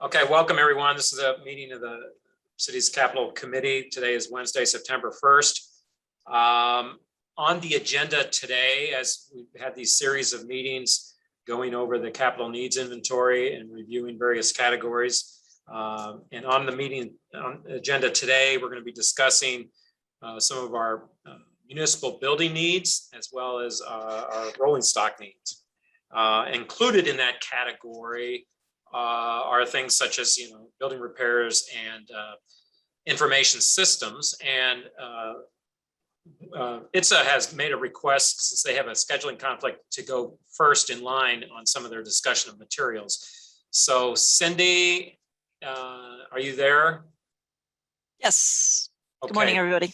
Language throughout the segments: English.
Okay, welcome everyone. This is a meeting of the city's capital committee. Today is Wednesday, September 1st. On the agenda today, as we've had these series of meetings going over the capital needs inventory and reviewing various categories. And on the meeting agenda today, we're going to be discussing some of our municipal building needs as well as our rolling stock needs. Included in that category are things such as, building repairs and information systems. And ITSA has made a request, since they have a scheduling conflict, to go first in line on some of their discussion of materials. So Cindy, are you there? Yes. Okay. Good morning, everybody.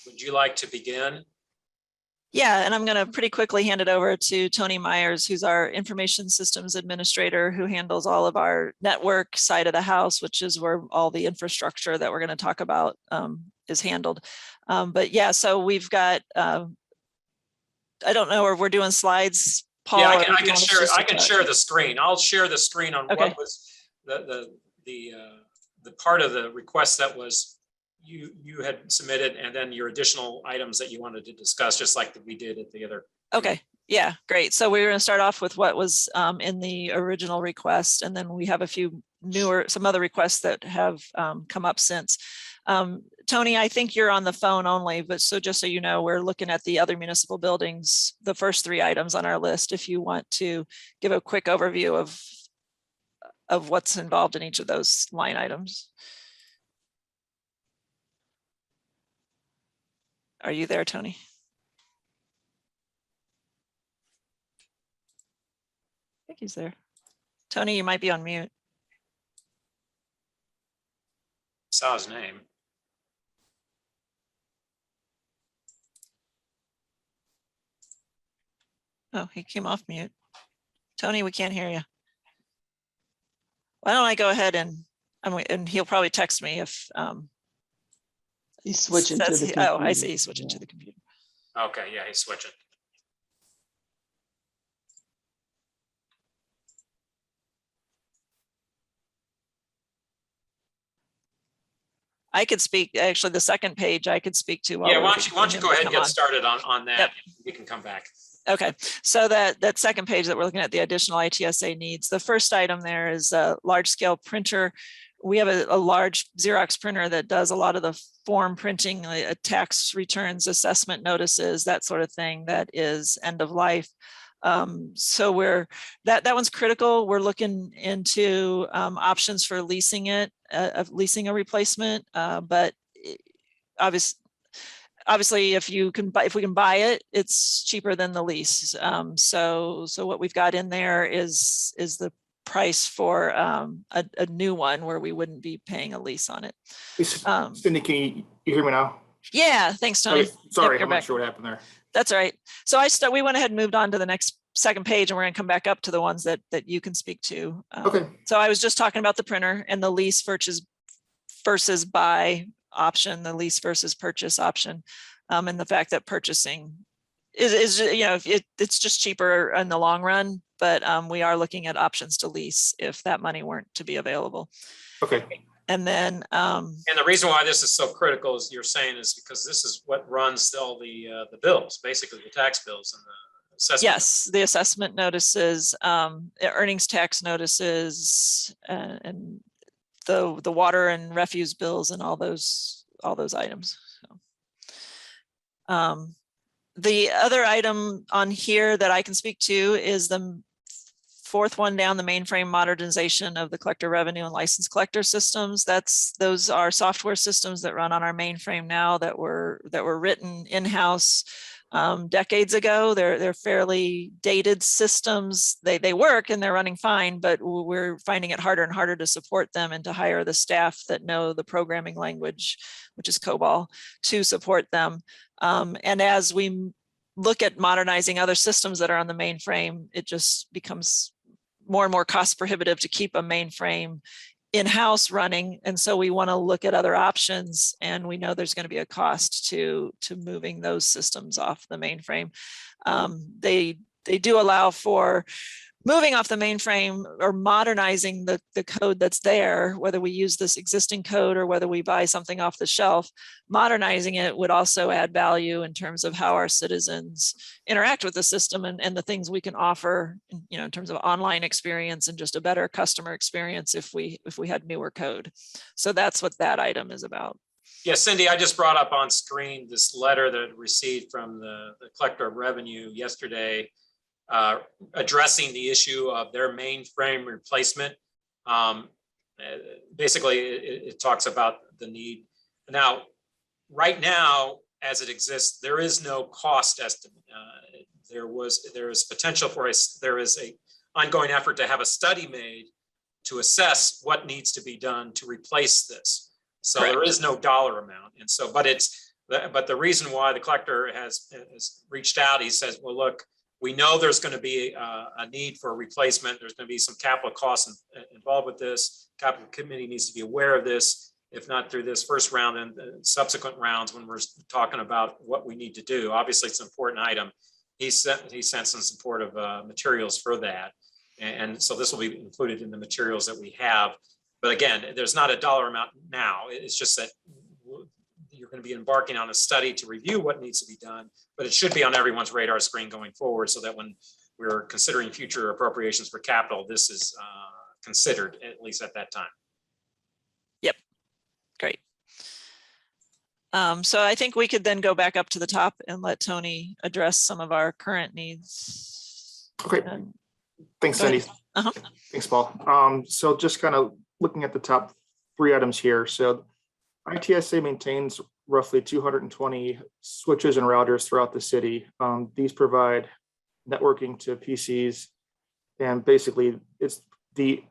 Would you like to begin? Yeah, and I'm going to pretty quickly hand it over to Tony Myers, who's our information systems administrator, who handles all of our network side of the house, which is where all the infrastructure that we're going to talk about is handled. But yeah, so we've got, I don't know if we're doing slides, Paul. Yeah, I can share the screen. I'll share the screen on okay. What was the part of the request that was you had submitted, and then your additional items that you wanted to discuss, just like we did at the other. Okay. Yeah, great. So we're going to start off with what was in the original request, and then we have a few some other requests that have come up since. Tony, I think you're on the phone only, but so just so you know, we're looking at the other municipal buildings, the first 3 items on our list, if you want to give a quick overview of what's involved in each of those line items. Are you there, Tony? I think he's there. Tony, you might be on mute. Saw his name. Oh, he came off mute. Tony, we can't hear you. Why don't I go ahead and he'll probably text me if he's switching to the computer. Oh, I see. He's switching to the computer. Okay, yeah, he's switching. I could speak, actually, the second page I could speak to. Yeah, why don't you go ahead and get started on that. Yep. We can come back. Okay, so that second page that we're looking at, the additional ITSA needs, the first item there is a large scale printer. We have a large Xerox printer that does a lot of the form printing, tax returns, assessment notices, that sort of thing, that is end of life. So that one's critical. We're looking into options for leasing it, leasing a replacement, but obviously if we can buy it, it's cheaper than the lease. So what we've got in there is the price for a new one where we wouldn't be paying a lease on it. Cindy, can you hear me now? Yeah, thanks, Tony. Okay, sorry, Yep, I'm not sure what happened there. That's all right. So we went ahead and moved on to the next second page, and we're going to come back up to the ones that you can speak to. Okay. So I was just talking about the printer and the lease versus buy option, the lease versus purchase option, and the fact that purchasing is it's just cheaper in the long run, but we are looking at options to lease if that money weren't to be available. Okay. And then and the reason why this is so critical, as you're saying, is because this is what runs all the bills, basically the tax bills and the assessment. Yes, the assessment notices, earnings tax notices, and the water and refuse bills and all those items. So, the other item on here that I can speak to is the fourth one down, the mainframe modernization of the collector revenue and license collector systems. Those are software systems that run on our mainframe now that were written in-house decades ago. They're fairly dated systems. They work and they're running fine, but we're finding it harder and harder to support them and to hire the staff that know the programming language, which is COBOL, to support them. And as we look at modernizing other systems that are on the mainframe, it just becomes more and more cost prohibitive to keep a mainframe in-house running. And so we want to look at other options, and we know there's going to be a cost to moving those systems off the mainframe. They do allow for moving off the mainframe or modernizing the code that's there, whether we use this existing code or whether we buy something off the shelf, modernizing it would also add value in terms of how our citizens interact with the system and the things we can offer, you know, in terms of online experience and just a better customer experience if we had newer code. So that's what that item is about. Yeah, Cindy, I just brought up on screen this letter that I received from the collector of revenue yesterday, addressing the issue of their mainframe replacement. Basically, it talks about the need. Now, right now, as it exists, there is no cost estimate. There is potential for there is a ongoing effort to have a study made to assess what needs to be done to replace this. So Correct. There is no dollar amount. And so, but the reason why the collector has reached out, he says, well, look, we know there's going to be a need for a replacement. There's going to be some capital costs involved with this. Capital committee needs to be aware of this, if not through this first round and subsequent rounds when we're talking about what we need to do. Obviously, it's an important item. He sent some supportive materials for that. And so this will be included in the materials that we have. But again, there's not a dollar amount now. It's just that you're going to be embarking on a study to review what needs to be done, but it should be on everyone's radar screen going forward so that when we're considering future appropriations for capital, this is considered, at least at that time. Yep, great. So I think we could then go back up to the top and let Tony address some of our current needs. Okay, thanks, Cindy. Thanks, Paul. So just kind of looking at the top 3 items here. So ITSA maintains roughly 220 switches and routers throughout the city. These provide networking to PCs, and basically it's the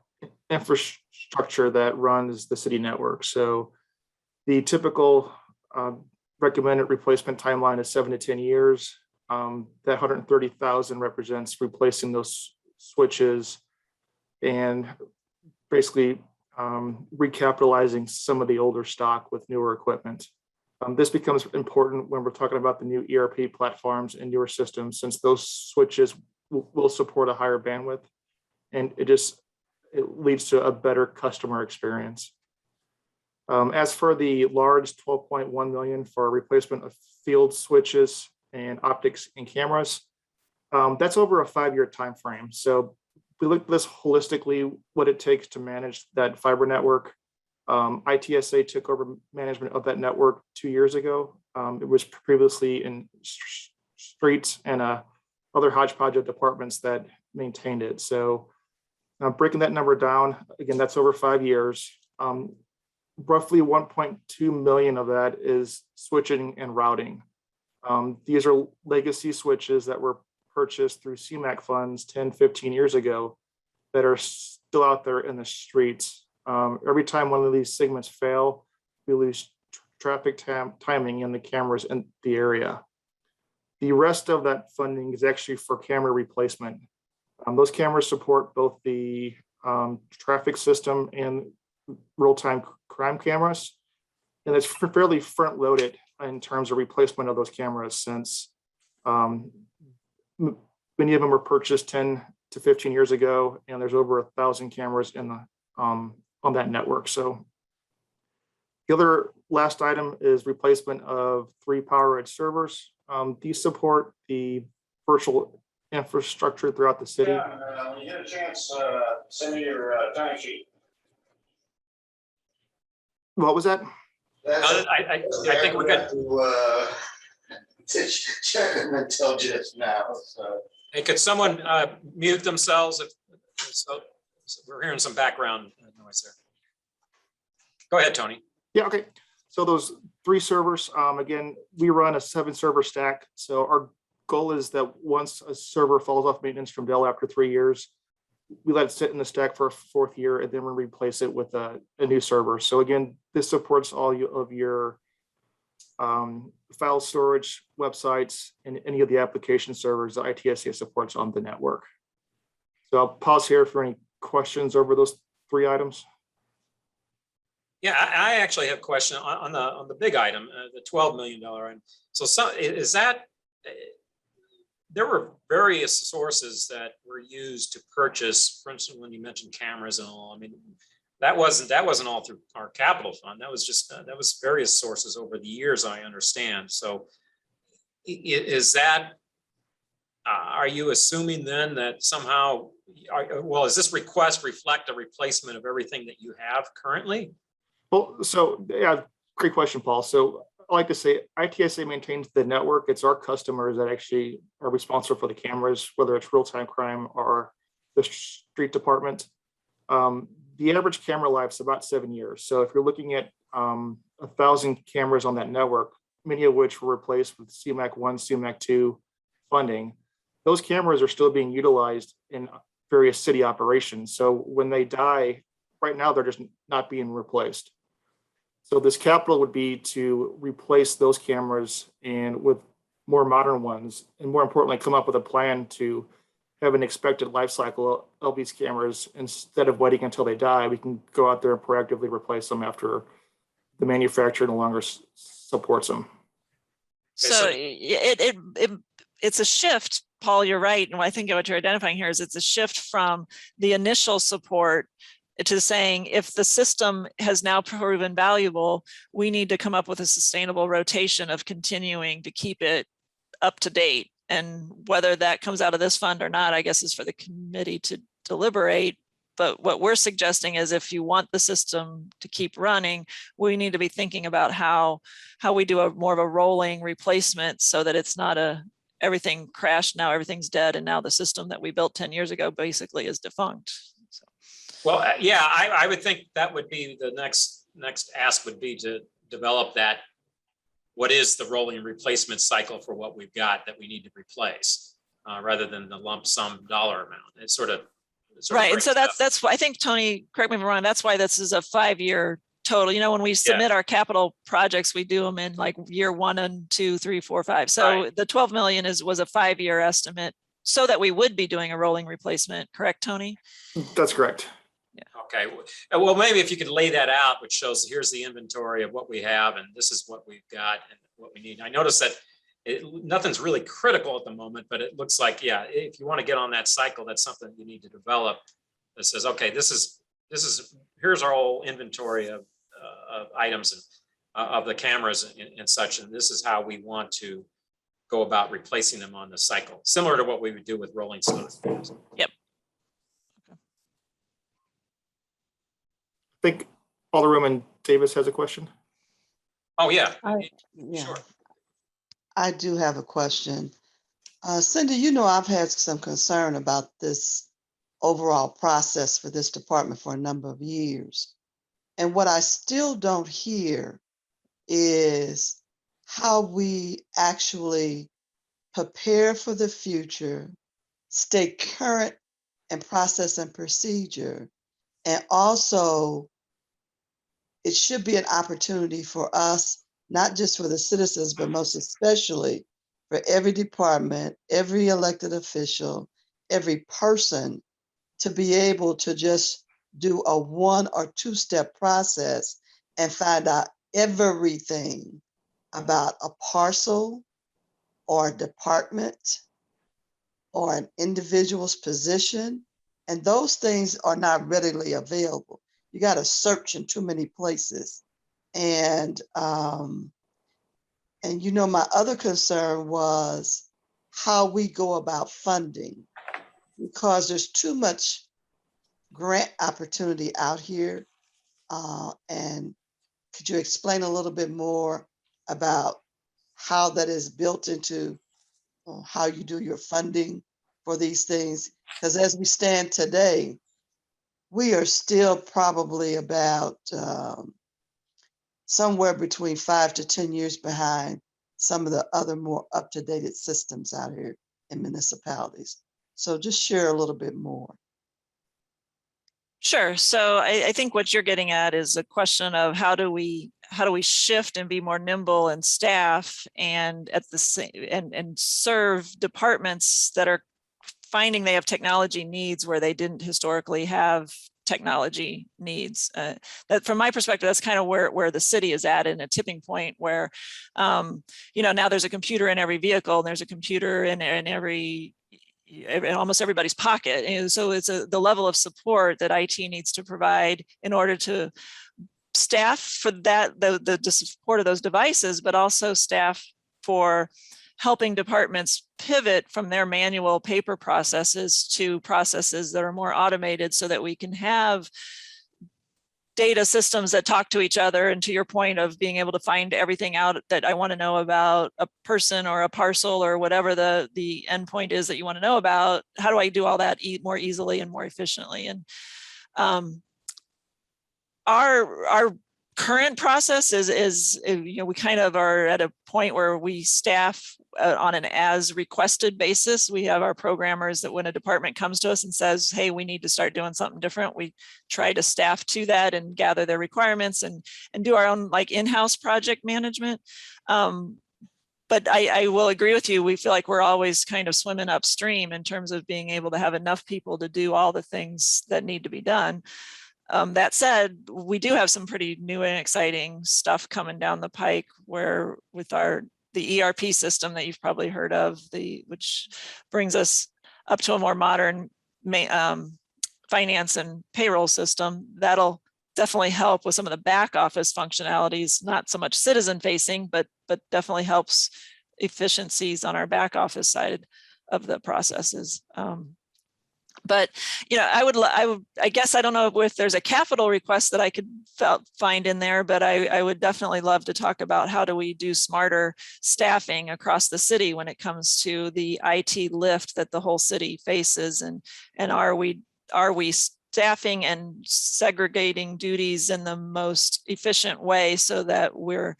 infrastructure that runs the city network. So the typical recommended replacement timeline is 7 to 10 years. That 130,000 represents replacing those switches and basically recapitalizing some of the older stock with newer equipment. This becomes important when we're talking about the new ERP platforms and newer systems, since those switches will support a higher bandwidth, and it leads to a better customer experience. As for the large 12.1 million for replacement of field switches and optics and cameras, that's over a 5-year time frame. So we looked at this holistically, what it takes to manage that fiber network. ITSA took over management of that network 2 years ago. It was previously in streets and other hodgepodge of departments that maintained it. So breaking that number down, again, that's over 5 years. Roughly 1.2 million of that is switching and routing. These are legacy switches that were purchased through CMAQ funds 10, 15 years ago that are still out there in the streets. Every time one of these segments fail, we lose traffic timing in the cameras in the area. The rest of that funding is actually for camera replacement. Those cameras support both the traffic system and real-time crime cameras. And it's fairly front-loaded in terms of replacement of those cameras, since many of them were purchased 10 to 15 years ago, and there's over 1,000 cameras in the on that network. So the other last item is replacement of 3 PowerEdge servers. These support the virtual infrastructure throughout the city. Yeah, when you get a chance, send me your time sheet. What was that? I think we're good. To check them until just now. So. Hey, could someone mute themselves? So we're hearing some background noise there. Go ahead, Tony. Yeah, okay. So those 3 servers, again, we run a 7-server stack. So our goal is that once a server falls off maintenance from Dell after 3 years, we let it sit in the stack for a 4th year, and then we replace it with a new server. So again, this supports all of your file storage, websites, and any of the application servers that ITSA supports on the network. So I'll pause here for any questions over those 3 items. Yeah, I actually have a question on the big item, the $12 million item. So is that, there were various sources that were were used to purchase, for instance, when you mentioned cameras and all, I mean, that wasn't all through our capital fund. That was just, that was various sources over the years, I understand. So is that, are you assuming then that somehow, well, does this request reflect a replacement of everything that you have currently? Well, so yeah, great question, Paul. So I like to say ITSA maintains the network. It's our customers that actually are responsible for the cameras, whether it's real-time crime or the street department. The average camera life is about 7 years. So if you're looking at 1,000 cameras on that network, many of which were replaced with CMAQ 1, CMAQ 2 funding, those cameras are still being utilized in various city operations. So when they die, right now, they're just not being replaced. So this capital would be to replace those cameras and with more modern ones, and more importantly, come up with a plan to have an expected life cycle of these cameras. Instead of waiting until they die, we can go out there and proactively replace them after the manufacturer no longer supports them. So it's a shift, Paul, you're right. And I think what you're identifying here is it's a shift from the initial support to saying, if the system has now proven valuable, we need to come up with a sustainable rotation of continuing to keep it up to date. And whether that comes out of this fund or not, I guess is for the committee to deliberate. But what we're suggesting is, if you want the system to keep running, we need to be thinking about how we do more of a rolling replacement, so that it's not everything crashed, now everything's dead, and now the system that we built 10 years ago basically is defunct. So. Well, yeah, I would think that would be the next ask would be to develop that. What is the rolling replacement cycle for what we've got that we need to replace, rather than the lump sum dollar amount? It's sort of right. And so that's why I think, Tony, correct me if I'm wrong, that's why this is a 5-year total. You know, when we submit our capital projects, we do them in like year 1 and 2, 3, 4, 5. So right. The 12 million was a 5-year estimate, so that we would be doing a rolling replacement. Correct, Tony? That's correct. Yeah. Okay. Well, maybe if you could lay that out, which shows here's the inventory of what we have, and this is what we've got and what we need. I noticed that nothing's really critical at the moment, but it looks like, yeah, if you want to get on that cycle, that's something you need to develop that says, okay, here's our whole inventory of items and of the cameras and such, and this is how we want to go about replacing them on the cycle, similar to what we would do with rolling stock. Yep. I think Alderwoman Davis has a question. Oh, yeah. Yeah. Sure. I do have a question. Cindy, you know, I've had some concern about this overall process for this department for a number of years. And what I still don't hear is how we actually prepare for the future, stay current in process and procedure, and also it should be an opportunity for us, not just for the citizens, but most especially for every department, every elected official, every person, to be able to just do a 1 or 2 step process and find out everything about a parcel or a department or an individual's position. And those things are not readily available. You got to search in too many places. And you know, my other concern was how we go about funding, because there's too much grant opportunity out here. And could you explain a little bit more about how that is built into how you do your funding for these things? Because as we stand today, we are still probably about somewhere between 5 to 10 years behind some of the other more up-to-date systems out here in municipalities. So just share a little bit more. Sure. So I think what you're getting at is a question of how do we shift and be more nimble and staff and at the same and serve departments that are finding they have technology needs where they didn't historically have technology needs. That from my perspective, that's kind of where the city is at, in a tipping point where, you know, now there's a computer in every vehicle and there's a computer in every in almost everybody's pocket. And so it's the level of support that IT needs to provide in order to staff for that, the support of those devices, but also staff for helping departments pivot from their manual paper processes to processes that are more automated so that we can have data systems that talk to each other. And to your point of being able to find everything out that I want to know about a person or a parcel or whatever the endpoint is that you want to know about, how do I do all that more easily and more efficiently? And our current process is, you know, we kind of are at a point where we staff on an as requested basis. We have our programmers that when a department comes to us and says, hey, we need to start doing something different, we try to staff to that and gather their requirements and do our own like in-house project management. But I will agree with you. We feel like we're always kind of swimming upstream in terms of being able to have enough people to do all the things that need to be done. That said, we do have some pretty new and exciting stuff coming down the pike where with the ERP system that you've probably heard of, which brings us up to a more modern finance and payroll system. That'll definitely help with some of the back office functionalities, not so much citizen facing, but definitely helps efficiencies on our back office side of the processes. But, you know, I guess I don't know if there's a capital request that I could find in there, but I would definitely love to talk about how do we do smarter staffing across the city when it comes to the IT lift that the whole city faces, and are we staffing and segregating duties in the most efficient way so that we're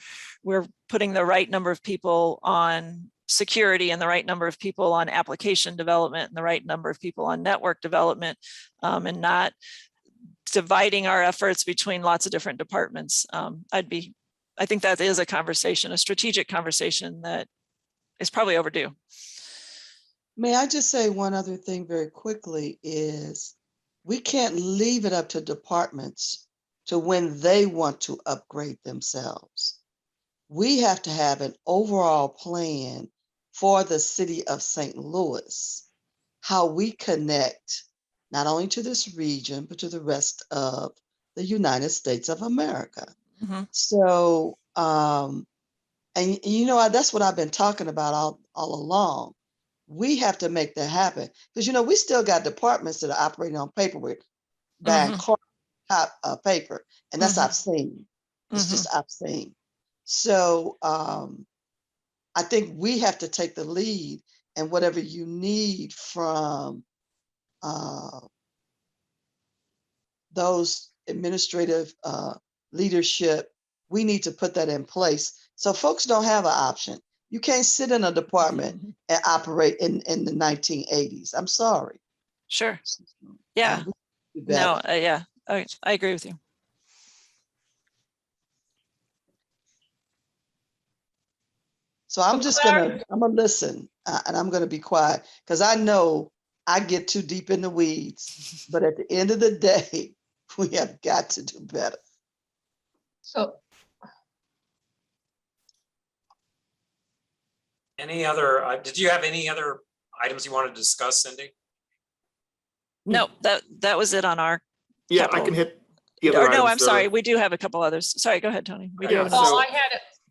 putting the right number of people on security and the right number of people on application development and the right number of people on network development, and not dividing our efforts between lots of different departments. I think that is a conversation, a strategic conversation that is probably overdue. May I just say one other thing very quickly is we can't leave it up to departments to when they want to upgrade themselves. We have to have an overall plan for the city of St. Louis, how we connect not only to this region, but to the rest of the United States of America. Mm-hmm. So, and you know, that's what I've been talking about all along. We have to make that happen because, you know, we still got departments that are operating on paperwork, buying paper, and that's obscene. It's just obscene. So I think we have to take the lead, and whatever you need from those administrative leadership, we need to put that in place so folks don't have an option. You can't sit in a department and operate in the 1980s. I'm sorry. Sure. Yeah. No, yeah, I agree with you. So I'm just gonna listen and I'm gonna be quiet because I know I get too deep in the weeds, but at the end of the day, we have got to do better. So any other, did you have any other items you wanted to discuss, Cindy? No, that was it on our. Yeah, capital. I can hit the other items. No, I'm sorry. We do have a couple others. Sorry, go ahead, Tony. We do have Paul,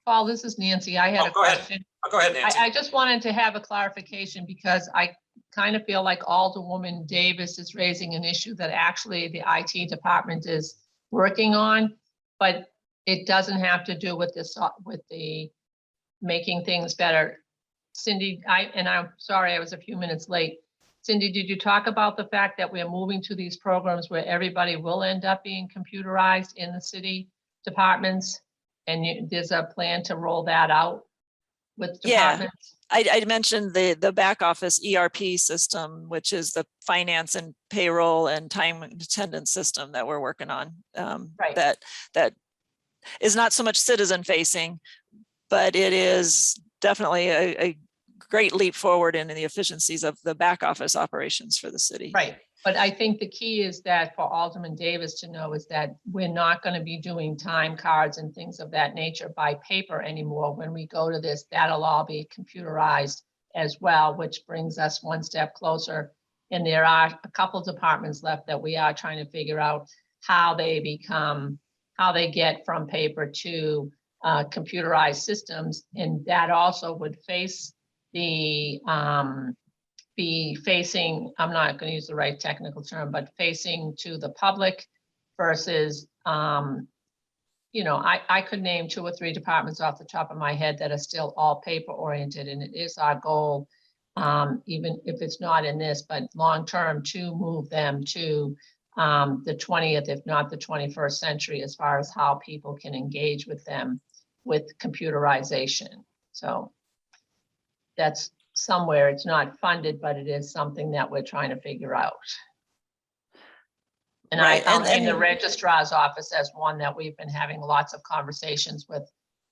Paul, this is Nancy. I had a question. Go ahead, Nancy. I just wanted to have a clarification because I kind of feel like Alderwoman Davis is raising an issue that actually the IT department is working on, but it doesn't have to do with this, with the making things better. Cindy, I'm sorry, I was a few minutes late. Cindy, did you talk about the fact that we're moving to these programs where everybody will end up being computerized in the city departments? And there's a plan to roll that out with departments? Yeah, I mentioned the back office ERP system, which is the finance and payroll and time and attendance system that we're working on. Right. That is not so much citizen facing, but it is definitely a great leap forward in the efficiencies of the back office operations for the city. Right. But I think the key is that for Alderman Davis to know is that we're not going to be doing time cards and things of that nature by paper anymore. When we go to this, that'll all be computerized as well, which brings us one step closer. And there are a couple departments left that we are trying to figure out how they get from paper to computerized systems. And that also would face be facing, I'm not going to use the right technical term, but facing to the public versus, you know, I could name 2 or 3 departments off the top of my head that are still all paper oriented, and it is our goal, even if it's not in this, but long-term, to move them to the 20th, if not the 21st century, as far as how people can engage with them with computerization. So that's somewhere, it's not funded, but it is something that we're trying to figure out. And Right, I'll name the registrar's office as one that we've been having lots of conversations with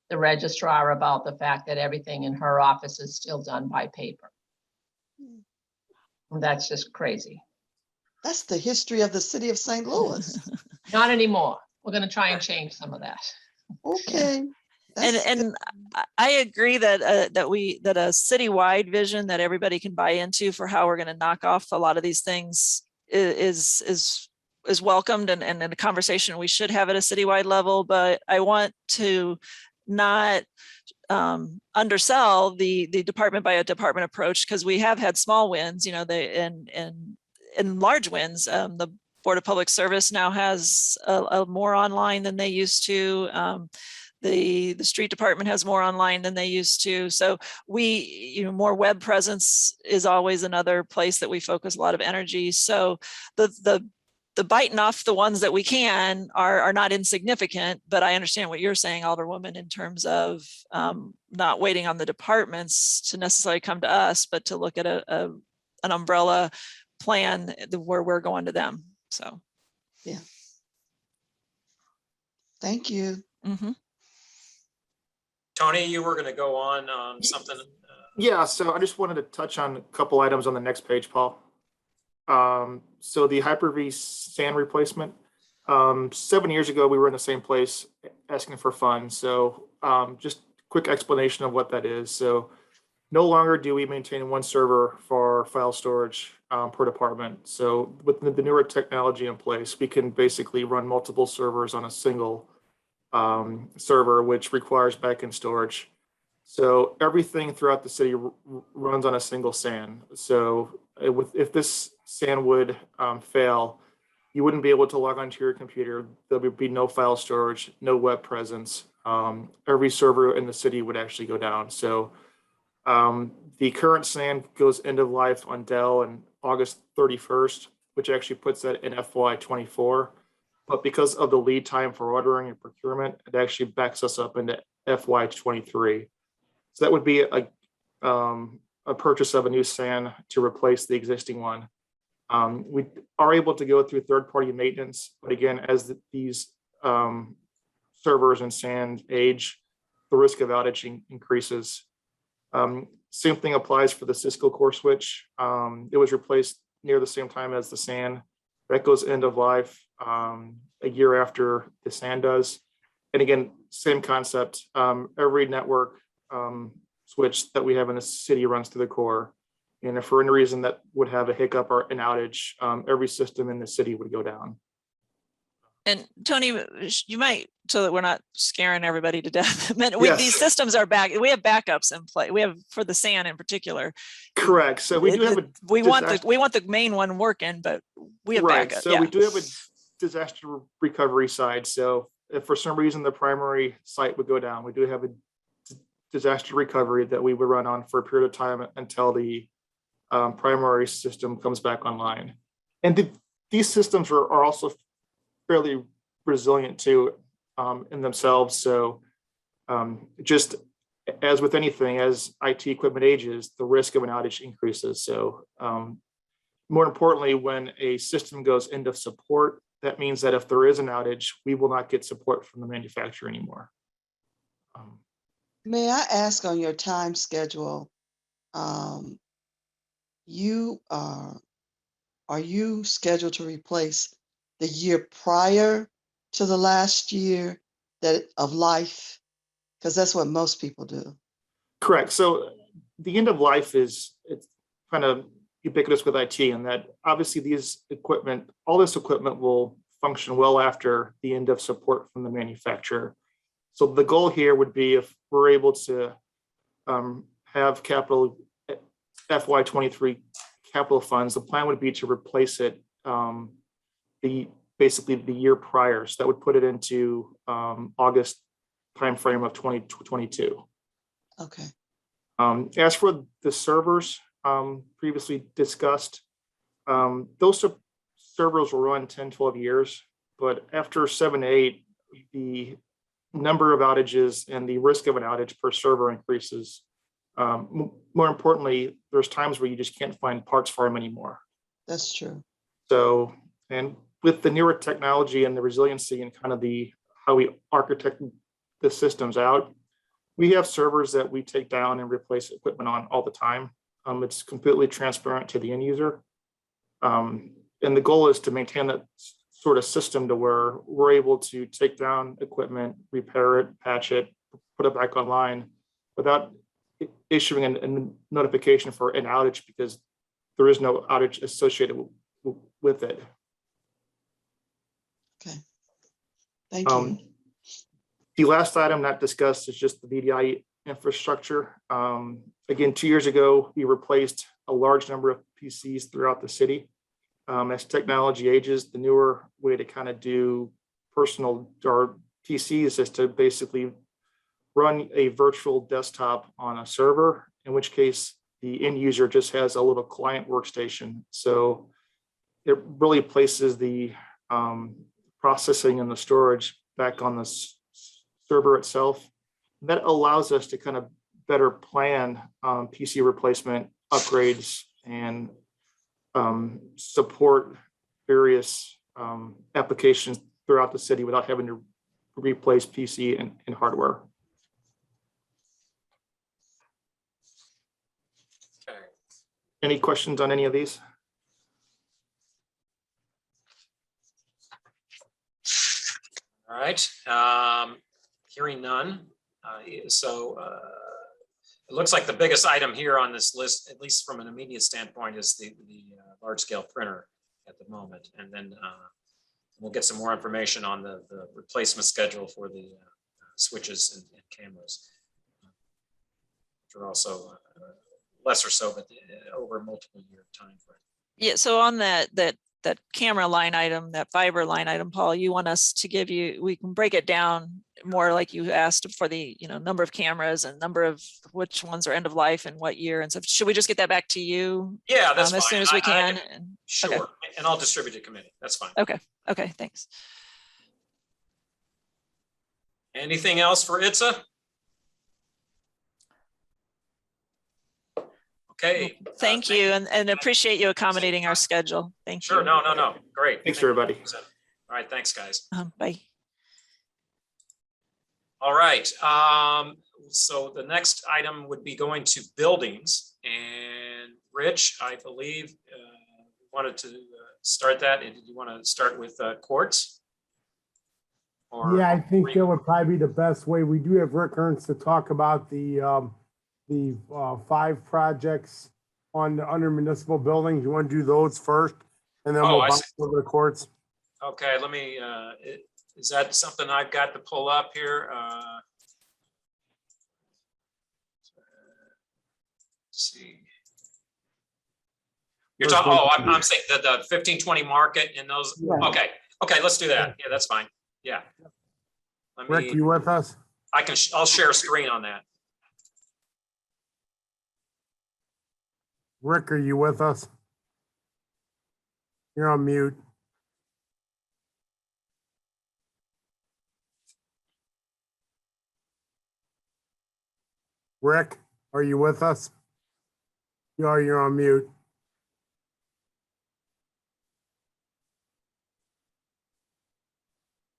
the registrar about the fact that everything in her office is still done by paper. And that's just crazy. That's the history of the city of St. Louis. Not anymore. We're going to try and change some of that. Okay. And I agree that that a citywide vision that everybody can buy into for how we're going to knock off a lot of these things is welcomed and a conversation we should have at a citywide level. But I want to not undersell the department by a department approach, because we have had small wins, you know, and large wins. The Board of Public Service now has a more online than they used to. The street department has more online than they used to. So more web presence is always another place that we focus a lot of energy. So the biting off the ones that we can are not insignificant, but I understand what you're saying, Alderwoman, in terms of not waiting on the departments to necessarily come to us, but to look at an umbrella plan where we're going to them. So, yeah. Thank you. Mm-hmm. Tony, you were going to go on something. Yeah, so I just wanted to touch on a couple items on the next page, Paul. So the HyperV sand replacement, 7 years ago, we were in the same place asking for funds. So just quick explanation of what that is. So no longer do we maintain one server for file storage per department. So with the newer technology in place, we can basically run multiple servers on a single server, which requires backend storage. So everything throughout the city runs on a single SAN. So if this SAN would fail, you wouldn't be able to log onto your computer. There would be no file storage, no web presence. Every server in the city would actually go down. So the current SAN goes end of life on Dell on August 31st, which actually puts that in FY24. But because of the lead time for ordering and procurement, it actually backs us up into FY23. So that would be a purchase of a new SAN to replace the existing one. We are able to go through third-party maintenance, but again, as these servers and SAN age, the risk of outage increases. Same thing applies for the Cisco core switch. It was replaced near the same time as the SAN. That goes end of life a year after the SAN does. And again, same concept. Every network switch that we have in the city runs through the core. And if for any reason that would have a hiccup or an outage, every system in the city would go down. And Tony, you might, so that we're not scaring everybody to death. Yes. These systems are back. We have backups in play. We have for the SAN in particular. Correct. So we do have a. We want the main one working, but we have backup. So we do have a disaster recovery side. So if for some reason the primary site would go down, we do have a disaster recovery that we would run on for a period of time until the primary system comes back online. And these systems are also fairly resilient too in themselves. So just as with anything, as IT equipment ages, the risk of an outage increases. So more importantly, when a system goes end of support, that means that if there is an outage, we will not get support from the manufacturer anymore. May I ask on your time schedule, are you scheduled to replace the year prior to the last year of life? Because that's what most people do. Correct. So the end of life it's kind of ubiquitous with IT, and that obviously all this equipment will function well after the end of support from the manufacturer. So the goal here would be, if we're able to have capital FY23 capital funds, the plan would be to replace it basically the year prior. So that would put it into August timeframe of 2022. Okay, As for the servers previously discussed, those servers will run 10, 12 years, but after 7 to 8, the number of outages and the risk of an outage per server increases. More importantly, there's times where you just can't find parts for them anymore. that's true. So, and with the newer technology and the resiliency and kind of how we architect the systems out, we have servers that we take down and replace equipment on all the time. It's completely transparent to the end user. And the goal is to maintain that sort of system to where we're able to take down equipment, repair it, patch it, put it back online without issuing a notification for an outage, because there is no outage associated with it. Okay, thank you. The last item not discussed is just the VDI infrastructure. Again, 2 years ago, we replaced a large number of PCs throughout the city. As technology ages, the newer way to kind of do personal or PCs is to basically run a virtual desktop on a server, in which case the end user just has a little client workstation. So it really places the processing and the storage back on the server itself. That allows us to kind of better plan PC replacement upgrades and support various applications throughout the city without having to replace PC and hardware. Okay. Any questions on any of these? All right, hearing none. It looks like the biggest item here on this list, at least from an immediate standpoint, is the large scale printer at the moment. And then we'll get some more information on the replacement schedule for the switches and cameras. Which are also lesser so, but over a multiple year time frame. Yeah, so on that camera line item, that fiber line item, Paul, you want us to give you, we can break it down more like you asked for the, number of cameras and number of which ones are end of life and what year and stuff. Should we just get that back to you? Yeah, that's fine. As soon as we can. Sure, okay. And I'll distribute to committee. That's fine. Okay, thanks. Anything else for ITSA? Okay. Thank you, and appreciate you accommodating our schedule. Thank you. Sure, no. Great. Thanks, everybody. All right, thanks, guys. Bye. All right, so the next item would be going to buildings, and Rich, I believe, wanted to start that. And did you want to start with courts? Or yeah, I think that would probably be the best way. We do have Rick Ernst to talk about the 5 projects under municipal buildings. You want to do those first, and then we'll bounce over the courts. Okay, let me. Is that something I've got to pull up here? Let's see. You're talking. Oh, I'm saying the 1520 market and those. Right. Okay, let's do that. Yeah, that's fine. Yeah. Rick, you with us? I'll share a screen on that. Rick, are you with us? You're on mute. Rick, are you with us? You're on mute.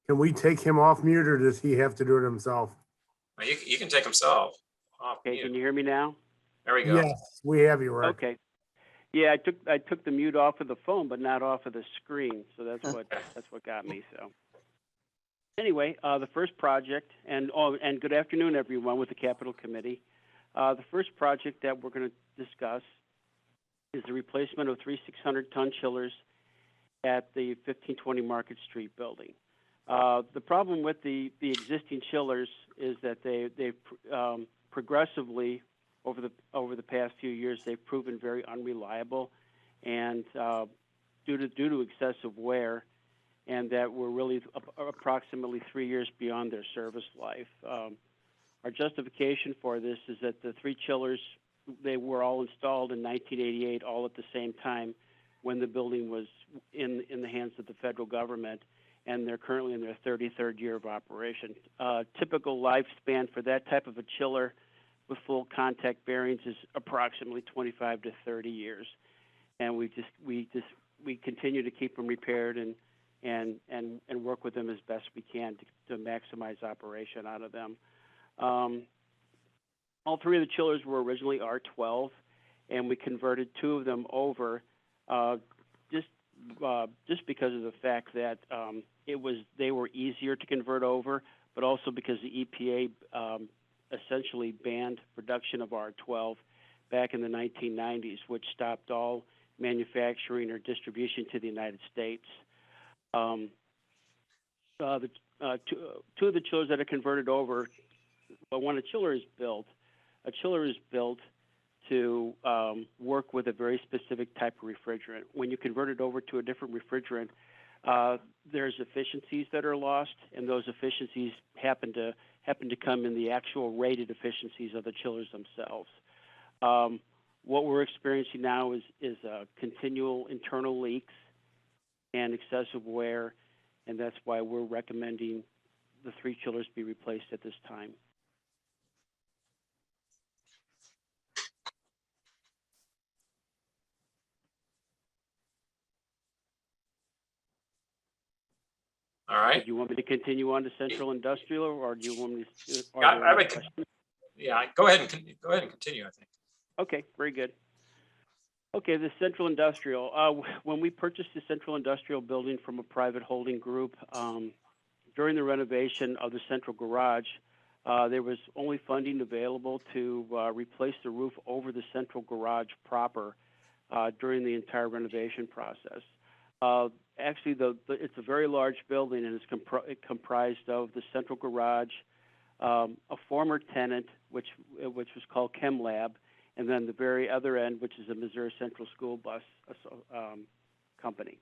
Can we take him off mute, or does he have to do it himself? You can take himself off. Okay, can you hear me now? There we go. Yes, we have you, Rick. Okay. Yeah, I took the mute off of the phone, but not off of the screen. So that's what got me. So anyway, the first project, and good afternoon, everyone, with the Capital Committee. The first project that we're going to discuss is the replacement of 3 600-ton chillers at the 1520 Market Street building. The problem with the existing chillers is that they've progressively over the past few years they've proven very unreliable, and due to excessive wear, and that we're really approximately 3 years beyond their service life. Our justification for this is that the 3 chillers, they were all installed in 1988, all at the same time, when the building was in the hands of the federal government, and they're currently in their 33rd year of operation. Typical lifespan for that type of a chiller with full contact bearings is approximately 25 to 30 years, and we continue to keep them repaired and work with them as best we can to maximize operation out of them. All 3 of the chillers were originally R12, and we converted 2 of them over just because of the fact that they were easier to convert over, but also because the EPA essentially banned production of R12 back in the 1990s, which stopped all manufacturing or distribution to the United States. Two of the chillers that are converted over, but when a chiller is built to work with a very specific type of refrigerant. When you convert it over to a different refrigerant, there's efficiencies that are lost, and those efficiencies happen to come in the actual rated efficiencies of the chillers themselves. What we're experiencing now is continual internal leaks and excessive wear, and that's why we're recommending the 3 chillers be replaced at this time. All right. Do you want me to continue on to central industrial, or do you want me to? I would, yeah, go ahead and continue, I think. Okay, very good. Okay, the central industrial. When we purchased the central industrial building from a private holding group, during the renovation of the central garage, there was only funding available to replace the roof over the central garage proper during the entire renovation process. Actually, it's a very large building, and it's comprised of the central garage, a former tenant, which was called Chem Lab, and then the very other end, which is a Missouri Central School Bus company.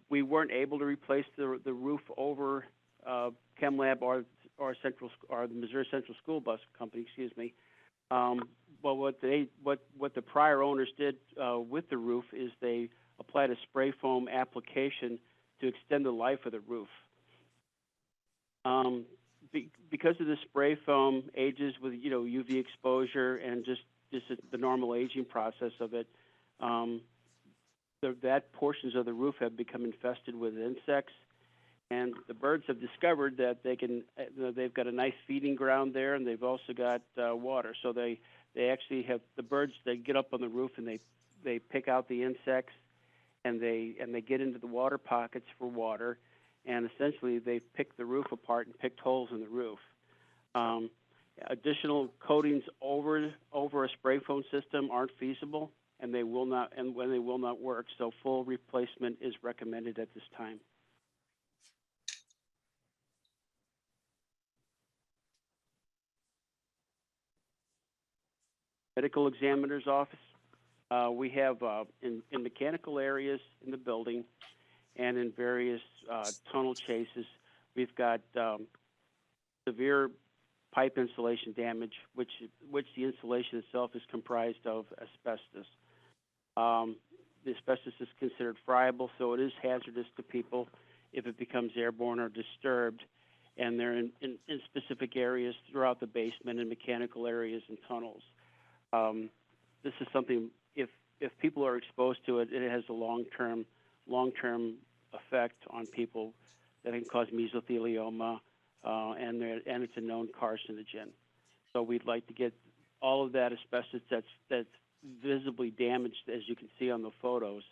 We weren't able to replace the roof over Chem Lab or the Missouri Central School Bus company, excuse me. But what the prior owners did with the roof is they applied a spray foam application to extend the life of the roof. Because of the spray foam ages with UV exposure and just the normal aging process of it, that portions of the roof have become infested with insects, and the birds have discovered that they've got a nice feeding ground there, and they've also got water. So they actually have the birds. They get up on the roof and they pick out the insects, and they get into the water pockets for water, and essentially they picked the roof apart and picked holes in the roof. Additional coatings over a spray foam system aren't feasible, and they will not work. So full replacement is recommended at this time. Medical examiner's office. We have in mechanical areas in the building and in various tunnel chases, we've got severe pipe insulation damage, which the insulation itself is comprised of asbestos. The asbestos is considered friable, so it is hazardous to people if it becomes airborne or disturbed, and they're in specific areas throughout the basement and mechanical areas and tunnels. This is something, if people are exposed to it, it has a long-term effect on people that can cause mesothelioma, and it's a known carcinogen. So we'd like to get all of that asbestos that's visibly damaged, as you can see on the photos.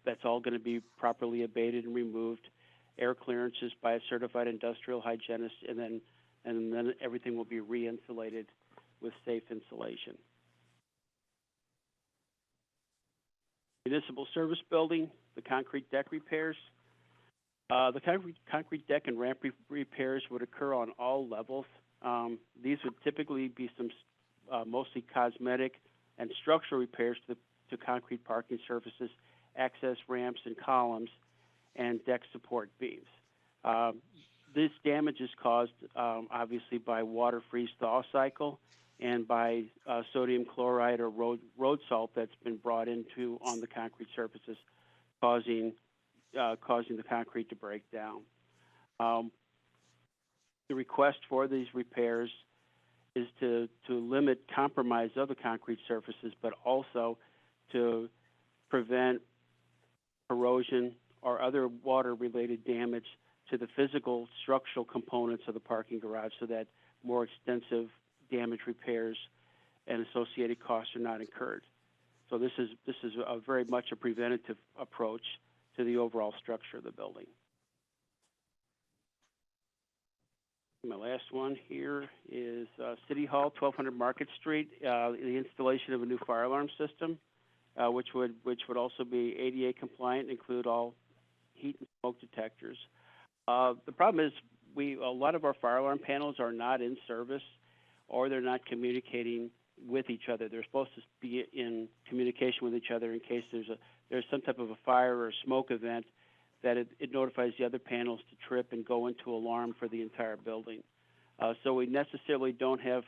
That's all going to be properly abated and removed. Air clearances by a certified industrial hygienist, and then everything will be re-insulated with safe insulation. Municipal service building, the concrete deck repairs. The concrete deck and ramp repairs would occur on all levels. These would typically be some mostly cosmetic and structural repairs to concrete parking surfaces, access ramps and columns, and deck support beams. This damage is caused obviously by water freeze-thaw cycle and by sodium chloride or road salt that's been brought into on the concrete surfaces, causing the concrete to break down. The request for these repairs is to limit compromise of the concrete surfaces, but also to prevent erosion or other water-related damage to the physical structural components of the parking garage, so that more extensive damage repairs and associated costs are not incurred. So this is a very much a preventative approach to the overall structure of the building. My last one here is City Hall, 1200 Market Street, the installation of a new fire alarm system, which would also be ADA compliant, include all heat and smoke detectors. The problem is a lot of our fire alarm panels are not in service, or they're not communicating with each other. They're supposed to be in communication with each other in case there's some type of a fire or smoke event, that it notifies the other panels to trip and go into alarm for the entire building. So we necessarily don't have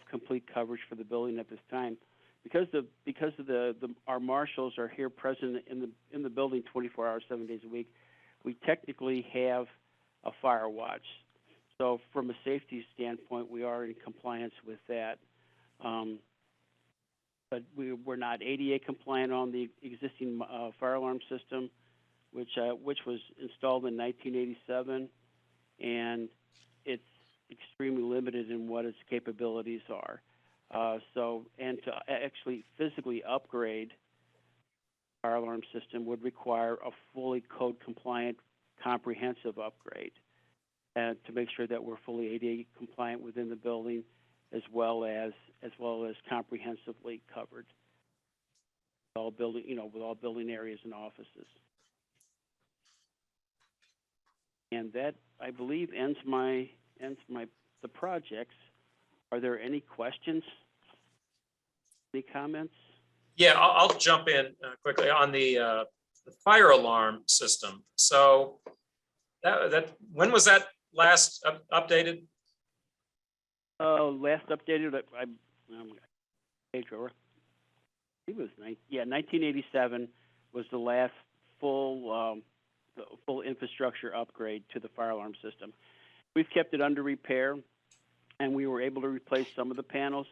complete coverage for the building at this time, because our marshals are here present in the building 24 hours, 7 days a week. We technically have a fire watch. So from a safety standpoint, we are in compliance with that. But we're not ADA compliant on the existing fire alarm system, which was installed in 1987, and it's extremely limited in what its capabilities are. And to actually physically upgrade our alarm system would require a fully code compliant, comprehensive upgrade, and to make sure that we're fully ADA compliant within the building, as well as comprehensively covered, all building, with all building areas and offices. And that, I believe, ends the projects. Are there any questions? Any comments? Yeah, I'll jump in quickly on the fire alarm system. So that when was that last updated? Last updated, page over. It was 1987 was the last full infrastructure upgrade to the fire alarm system. We've kept it under repair, and we were able to replace some of the panels,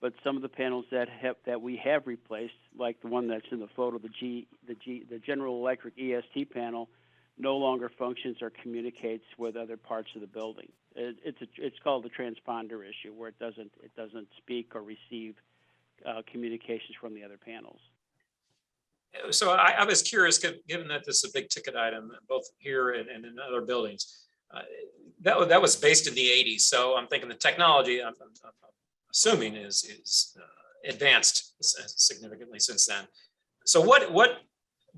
but some of the panels that we have replaced, like the one that's in the photo, the General Electric EST panel, no longer functions or communicates with other parts of the building. It's called the transponder issue, where it doesn't speak or receive communications from the other panels. So I was curious, given that this is a big ticket item, both here and in other buildings, that was based in the 80s. So I'm thinking the technology, I'm assuming, is advanced significantly since then. So what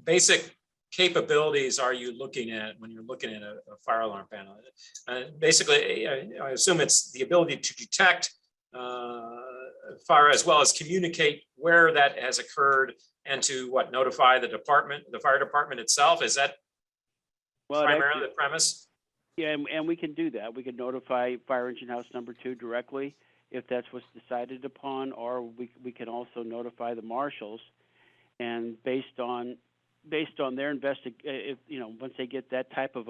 basic capabilities are you looking at when you're looking at a fire alarm panel? Basically, I assume it's the ability to detect fire, as well as communicate where that has occurred, and to notify the fire department itself. Is that primarily the premise? Yeah, and we can do that. We can notify fire engine house number 2 directly if that's what's decided upon, or we can also notify the marshals, and based on their once they get that type of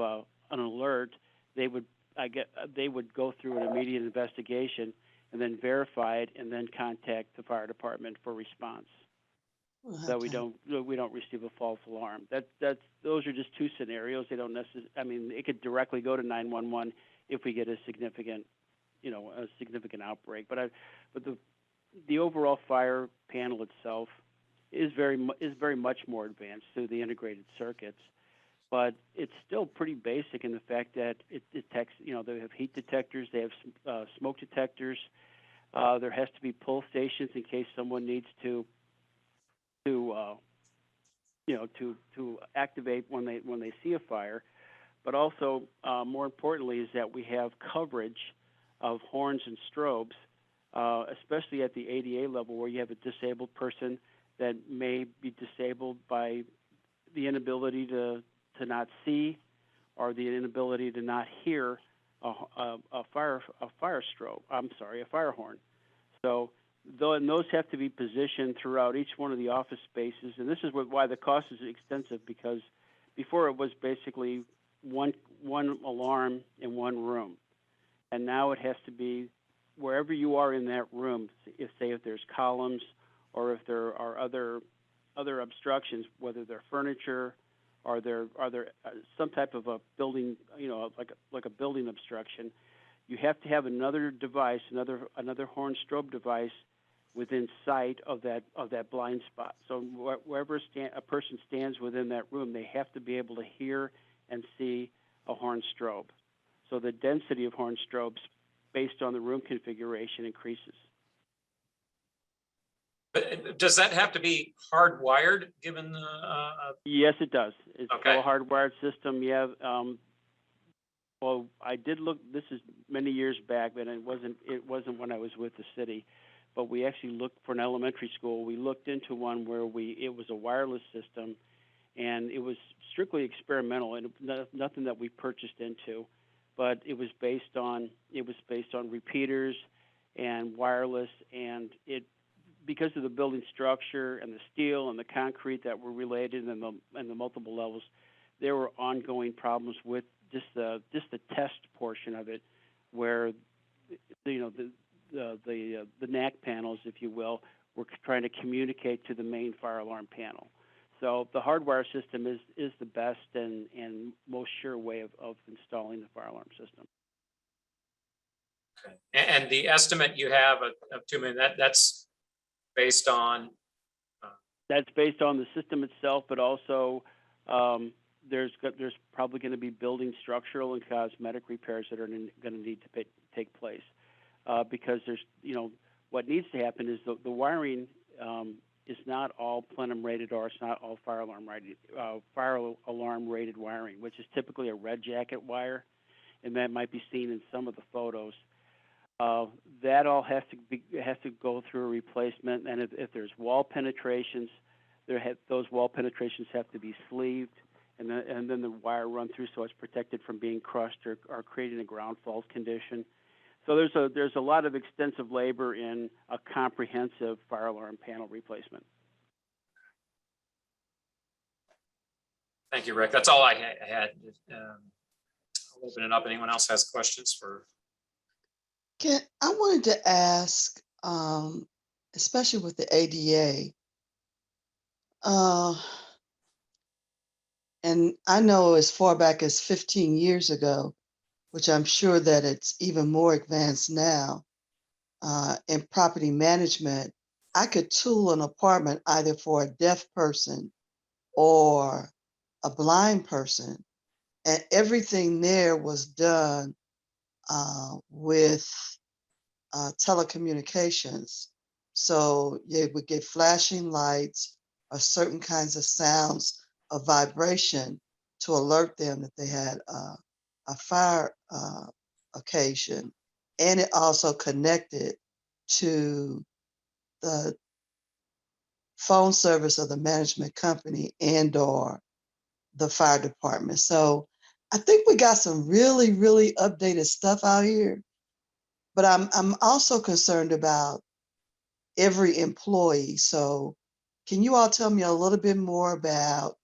an alert, they would go through an immediate investigation and then verify it, and then contact the fire department for response. Okay. So we don't receive a false alarm. Those are just two scenarios. They don't necessarily. I mean, it could directly go to 911 if we get a significant outbreak. But the overall fire panel itself is very much more advanced through the integrated circuits, but it's still pretty basic in the fact that it detects. They have heat detectors, they have smoke detectors, There has to be pull stations in case someone needs to activate when they see a fire. But also, more importantly, is that we have coverage of horns and strobes, especially at the ADA level, where you have a disabled person that may be disabled by the inability to not see or the inability to not hear a fire horn. So those have to be positioned throughout each one of the office spaces, and this is why the cost is extensive, because before it was basically one alarm in one room, and now it has to be wherever you are in that room. If there's columns or if there are other obstructions, whether they're furniture or there some type of a building, like a building obstruction, you have to have another device, another horn strobe device within sight of that blind spot. So wherever a person stands within that room, they have to be able to hear and see a horn strobe. So the density of horn strobes based on the room configuration increases. But does that have to be hardwired given the? Yes, it does. It's Okay. still a hardwired system. You have, well, I did look, this is many years back, but it wasn't when I was with the city. But we actually looked for an elementary school. We looked into one where it was a wireless system, and it was strictly experimental and nothing that we purchased into. But it was based on repeaters and wireless, and because of the building structure and the steel and the concrete that were related and the multiple levels, there were ongoing problems with just the test portion of it, where the NAC panels, if you will, were trying to communicate to the main fire alarm panel. So the hardwire system is the best and most sure way of installing the fire alarm system. Okay. And the estimate you have of $2 million, that's based on? That's based on the system itself, but also there's probably going to be building structural and cosmetic repairs that are going to need to take place, because there's, what needs to happen is the wiring is not all plenum rated, or it's not all fire alarm rated wiring, which is typically a red jacket wire, and that might be seen in some of the photos. That all has to go through a replacement, and if there's wall penetrations, those wall penetrations have to be sleeved, and then the wire run through so it's protected from being crushed or creating a ground fault condition. So there's a lot of extensive labor in a comprehensive fire alarm panel replacement. Thank you, Rick. That's all I had. I'll open it up. Anyone else has questions for? I wanted to ask, especially with the ADA, and I know as far back as 15 years ago, which I'm sure that it's even more advanced now, in property management, I could tool an apartment either for a deaf person or a blind person, and everything there was done with telecommunications. So you would get flashing lights or certain kinds of sounds of vibration to alert them that they had a fire occasion. And it also connected to the phone service of the management company and or the fire department. So I think we got some really, really updated stuff out here. But I'm also concerned about every employee. So can you all tell me a little bit more about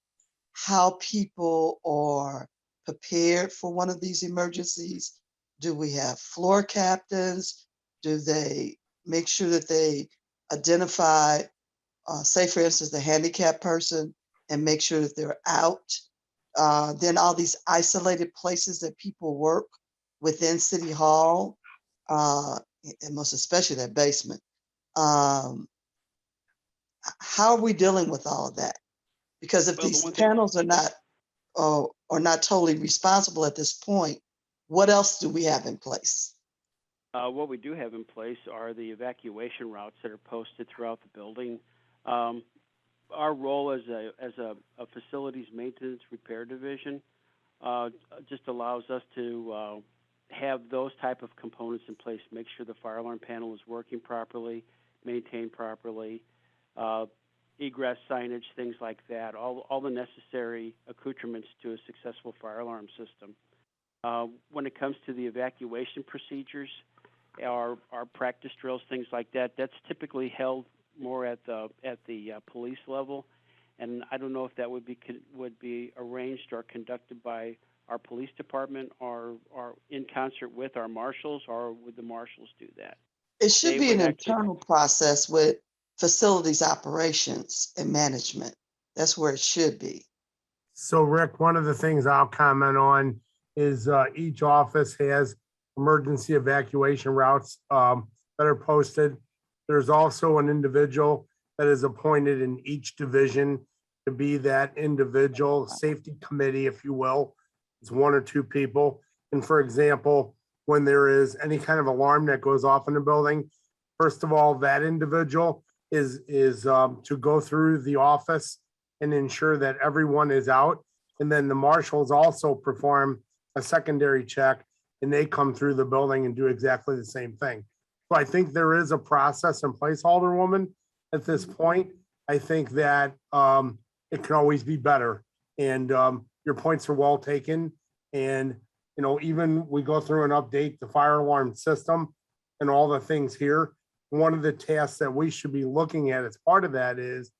how people are prepared for one of these emergencies? Do we have floor captains? Do they make sure that they identify, say for instance, the handicapped person and make sure that they're out? Then all these isolated places that people work within City Hall, and most especially that basement. How are we dealing with all of that? Because if these panels are not totally responsible at this point, what else do we have in place? What we do have in place are the evacuation routes that are posted throughout the building. Our role as a facilities maintenance repair division just allows us to have those type of components in place, make sure the fire alarm panel is working properly, maintained properly, egress signage, things like that, all the necessary accoutrements to a successful fire alarm system. When it comes to the evacuation procedures, our practice drills, things like that, that's typically held more at the police level, and I don't know if that would be arranged or conducted by our police department or in concert with our marshals, or would the marshals do that? It should They be would an actually- internal process with facilities operations and management. That's where it should be. So Rick, one of the things I'll comment on is each office has emergency evacuation routes that are posted. There's also an individual that is appointed in each division to be that individual safety committee, if you will. It's one or two people. And for example, when there is any kind of alarm that goes off in the building, first of all, that individual is to go through the office and ensure that everyone is out. And then the marshals also perform a secondary check, and they come through the building and do exactly the same thing. So I think there is a process in place, Alderwoman, at this point. I think that it can always be better. And your points are well taken. And, you know, even we go through and update the fire alarm system and all the things here. One of the tasks that we should be looking at as part of that is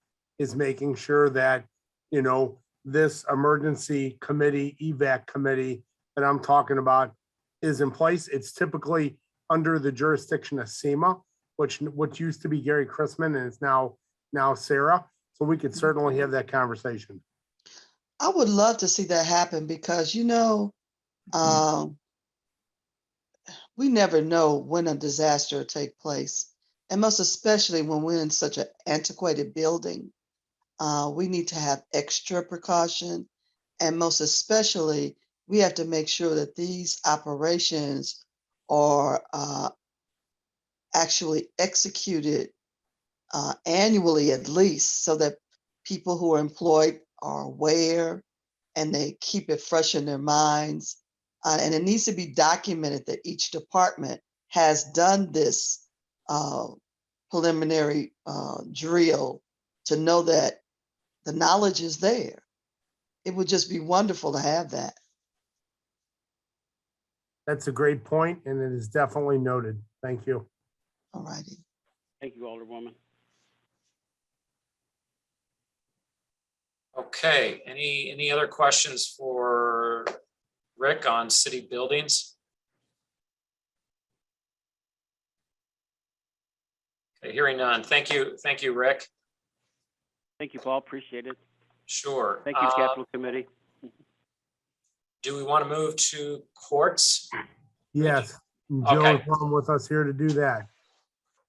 making sure that, you know, this emergency committee, evac committee that I'm talking about is in place. It's typically under the jurisdiction of SEMA, which used to be Gary Chrisman and is now Sarah. So we could certainly have that conversation. I would love to see that happen because, you know, we never know when a disaster will take place. And most especially when we're in such an antiquated building, we need to have extra precaution. And most especially, we have to make sure that these operations are actually executed annually at least, so that people who are employed are aware and they keep it fresh in their minds. And it needs to be documented that each department has done this preliminary drill to know that the knowledge is there. It would just be wonderful to have that. That's a great point, and it is definitely noted. Thank you. All righty. Thank you, Alderwoman. Okay, any other questions for Rick on city buildings? Okay, hearing none. Thank you, Rick. Thank you, Paul. Appreciate it. Sure. Thank you, Capital Committee. Do we want to move to courts? Yes, and Okay. Joe's on with us here to do that.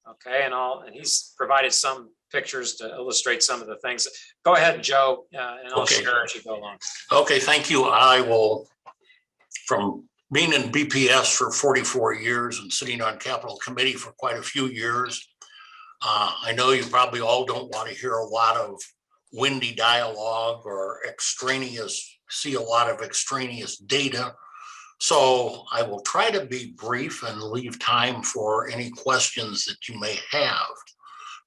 Okay, and he's provided some pictures to illustrate some of the things. Go ahead, Joe, and I'll Okay. share as you go along. Okay, thank you. I will, from being in BPS for 44 years and sitting on Capital Committee for quite a few years, I know you probably all don't want to hear a lot of windy dialogue or see a lot of extraneous data. So I will try to be brief and leave time for any questions that you may have.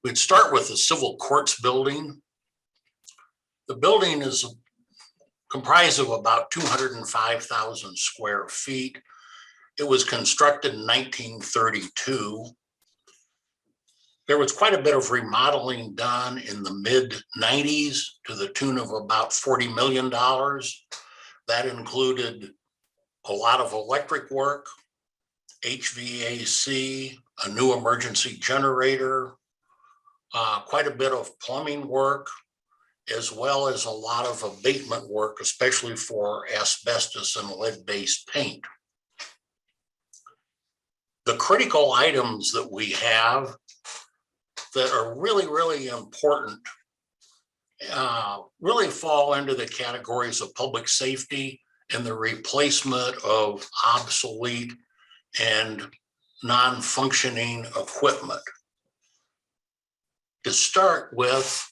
We'd start with the Civil Courts building. The building is comprised of about 205,000 square feet. It was constructed in 1932. There was quite a bit of remodeling done in the mid-90s to the tune of about $40 million. That included a lot of electric work, HVAC, a new emergency generator, quite a bit of plumbing work, as well as a lot of abatement work, especially for asbestos and lead-based paint. The critical items that we have that are really, really important really fall into the categories of public safety and the replacement of obsolete and non-functioning equipment. To start with,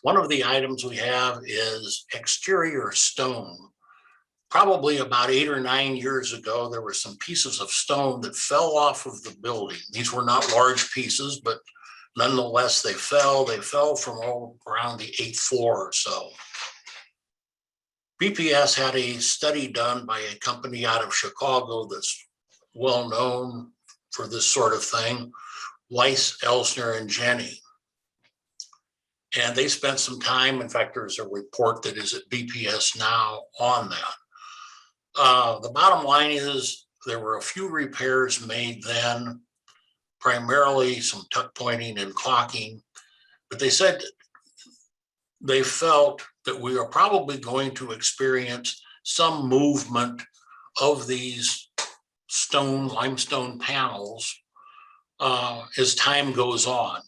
one of the items we have is exterior stone. Probably about 8 or 9 years ago, there were some pieces of stone that fell off of the building. These were not large pieces, but nonetheless, they fell. They fell from around the 8th floor or so. BPS had a study done by a company out of Chicago that's well known for this sort of thing, Weiss, Elsner, and Jenny. And they spent some time, in fact, there's a report that is at BPS now on that. The bottom line is there were a few repairs made then, primarily some tuck pointing and caulking, but they said they felt that we are probably going to experience some movement of these limestone panels as time goes on.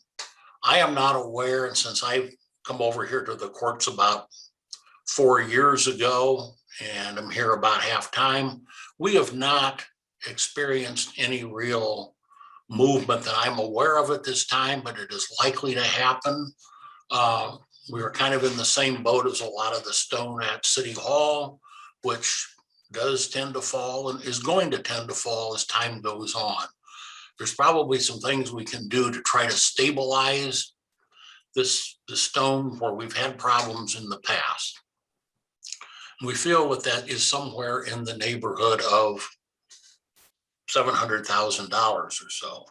I am not aware, and since I've come over here to the courts about 4 years ago, and I'm here about half time, we have not experienced any real movement that I'm aware of at this time, but it is likely to happen. We are kind of in the same boat as a lot of the stone at City Hall, which does tend to fall and is going to tend to fall as time goes on. There's probably some things we can do to try to stabilize the stone where we've had problems in the past. We feel that is somewhere in the neighborhood of $700,000 or so.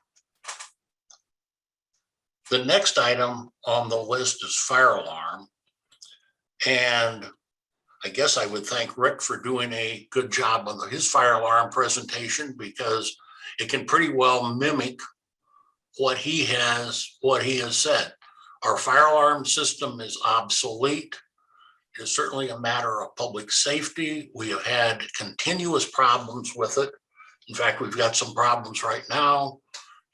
The next item on the list is fire alarm. And I guess I would thank Rick for doing a good job on his fire alarm presentation, because it can pretty well mimic what he has said. Our fire alarm system is obsolete. It is certainly a matter of public safety. We have had continuous problems with it. In fact, we've got some problems right now.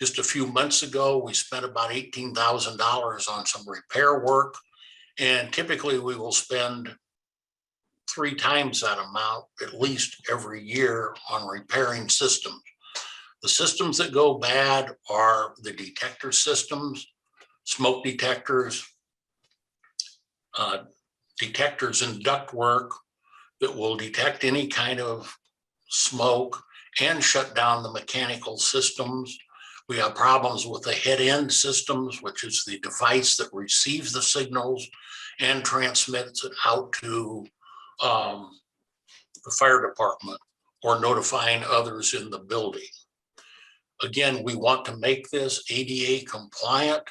Just a few months ago, we spent about $18,000 on some repair work. And typically we will spend 3 times that amount, at least every year, on repairing systems. The systems that go bad are the detector systems, smoke detectors, detectors in ductwork that will detect any kind of smoke and shut down the mechanical systems. We have problems with the head-end systems, which is the device that receives the signals and transmits it out to the fire department or notifying others in the building. Again, we want to make this ADA compliant.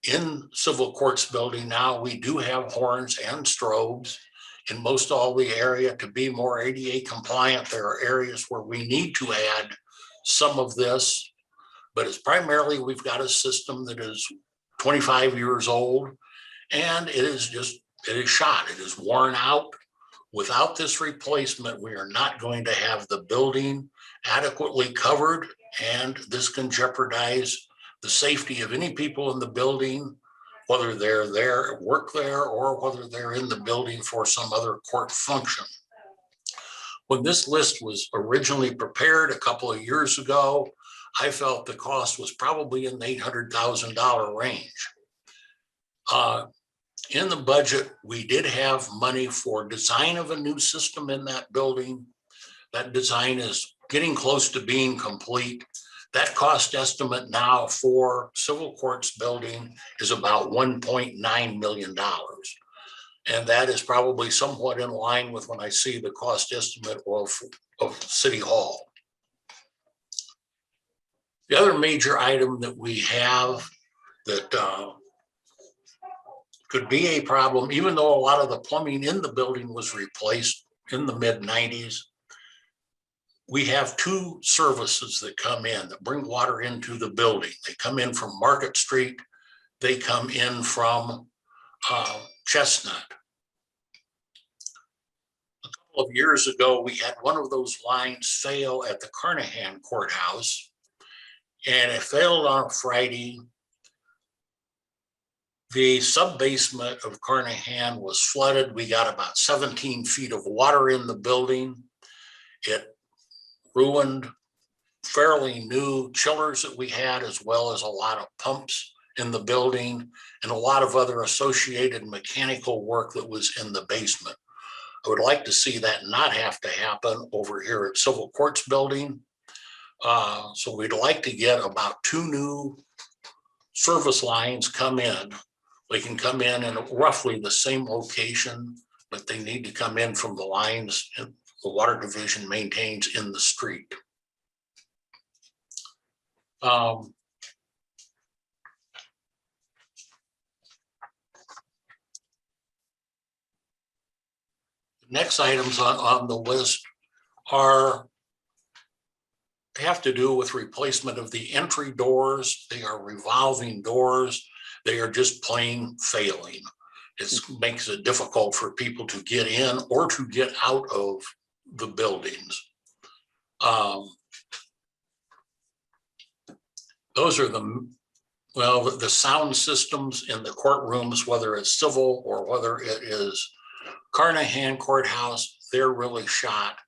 In civil courts building now, we do have horns and strobes in most all the area. To be more ADA compliant, there are areas where we need to add some of this, but it's primarily we've got a system that is 25 years old, and it is shot. It is worn out. Without this replacement, we are not going to have the building adequately covered, and this can jeopardize the safety of any people in the building, whether they're there, work there, or whether they're in the building for some other court function. When this list was originally prepared a couple of years ago, I felt the cost was probably in the $800,000 range. In the budget, we did have money for design of a new system in that building. That design is getting close to being complete. That cost estimate now for civil courts building is about $1.9 million. And that is probably somewhat in line with when I see the cost estimate of City Hall. The other major item that we have that could be a problem, even though a lot of the plumbing in the building was replaced in the mid-90s, we have 2 services that come in that bring water into the building. They come in from Market Street. They come in from Chestnut. A couple of years ago, we had one of those lines fail at the Carnahan Courthouse, and it failed on a Friday. The sub-basement of Carnahan was flooded. We got about 17 feet of water in the building. It ruined fairly new chillers that we had, as well as a lot of pumps in the building and a lot of other associated mechanical work that was in the basement. I would like to see that not have to happen over here at Civil Courts Building. So we'd like to get about 2 new service lines come in. They can come in roughly the same location, but they need to come in from the lines the water division maintains in the street. Next items on the list have to do with replacement of the entry doors. They are revolving doors. They are just plain failing. It makes it difficult for people to get in or to get out of the buildings. Those are the sound systems in the courtrooms, whether it's civil or whether it is Carnahan Courthouse, they're really shot.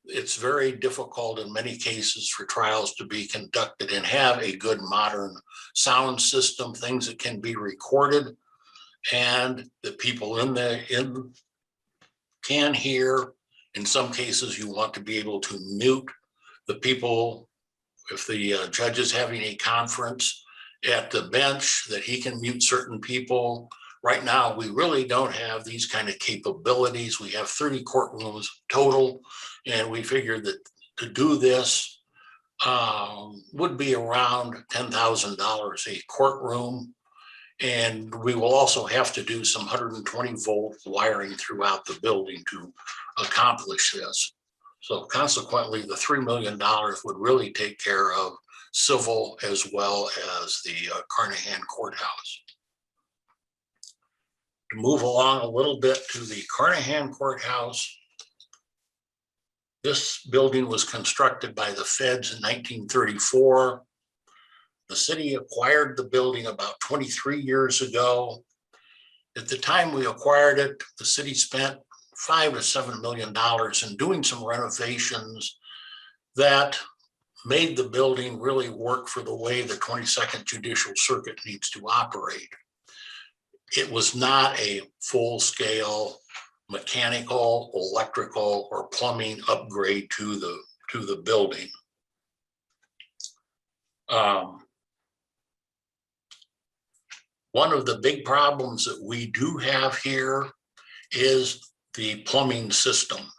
It's very difficult in many cases for trials to be conducted and have a good modern sound system, things that can be recorded and that people can hear. In some cases, you want to be able to mute the people. If the judge is having a conference at the bench, that he can mute certain people. Right now, we really don't have these kind of capabilities. We have 30 courtrooms total, and we figured that to do this would be around $10,000 a courtroom. And we will also have to do some 120 volt wiring throughout the building to accomplish this. So consequently, the $3 million would really take care of civil as well as the Carnahan Courthouse. To move along a little bit to the Carnahan Courthouse, this building was constructed by the feds in 1934. The city acquired the building about 23 years ago. At the time we acquired it, the city spent $5 to $7 million in doing some renovations that made the building really work for the way the 22nd Judicial Circuit needs to operate. It was not a full-scale mechanical, electrical, or plumbing upgrade to the building. One of the big problems that we do have here is the plumbing system.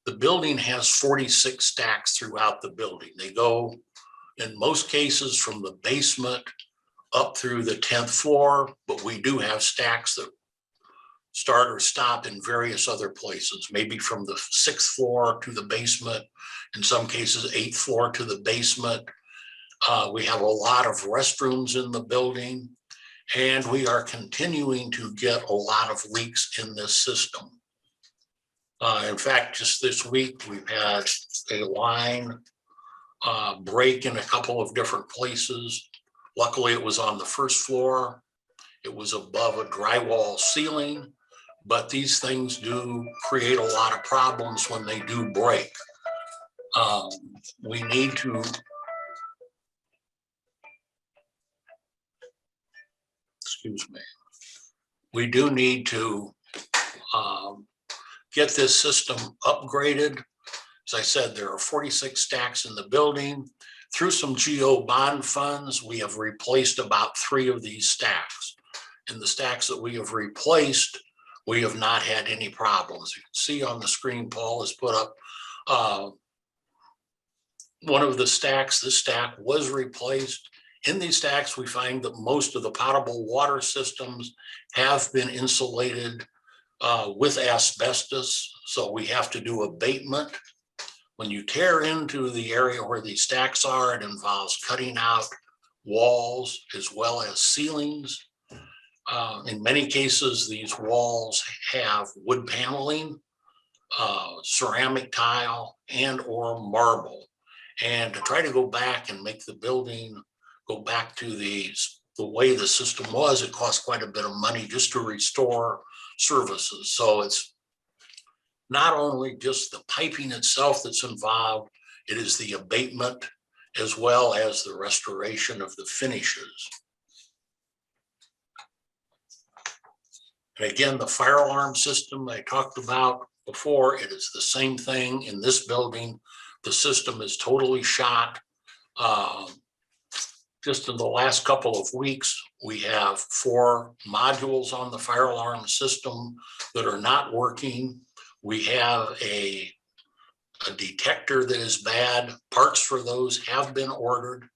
The building has 46 stacks throughout the building. They go, in most cases, from the basement up through the 10th floor, but we do have stacks that start or stop in various other places, maybe from the 6th floor to the basement, in some cases 8th floor to the basement. We have a lot of restrooms in the building, and we are continuing to get a lot of leaks in this system. In fact, just this week, we've had a line break in a couple of different places. Luckily, it was on the 1st floor. It was above a drywall ceiling, but these things do create a lot of problems when they do break. We need to we do need to get this system upgraded. As I said, there are 46 stacks in the building. Through some GO bond funds, we have replaced about 3 of these stacks. In the stacks that we have replaced, we have not had any problems. You can see on the screen, Paul has put up one of the stacks. This stack was replaced. In these stacks, we find that most of the potable water systems have been insulated with asbestos, so we have to do abatement. When you tear into the area where these stacks are, it involves cutting out walls as well as ceilings. In many cases, these walls have wood paneling, ceramic tile, and or marble. And to try to go back and make the building go back to the way the system was, it costs quite a bit of money just to restore services. So it's not only just the piping itself that's involved, it is the abatement as well as the restoration of the finishes. And again, the fire alarm system I talked about before, it is the same thing in this building. The system is totally shot. Just in the last couple of weeks, we have 4 modules on the fire alarm system that are not working. We have a detector that is bad. Parts for those have been ordered.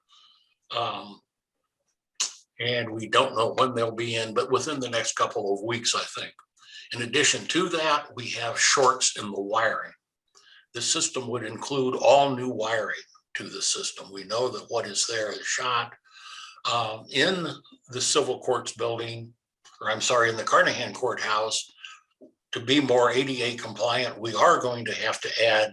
And we don't know when they'll be in, but within the next couple of weeks, I think. In addition to that, we have shorts in the wiring. The system would include all new wiring to the system. We know that what is there is shot. In the civil courts building, or I'm sorry, in the Carnahan courthouse, to be more ADA compliant, we are going to have to add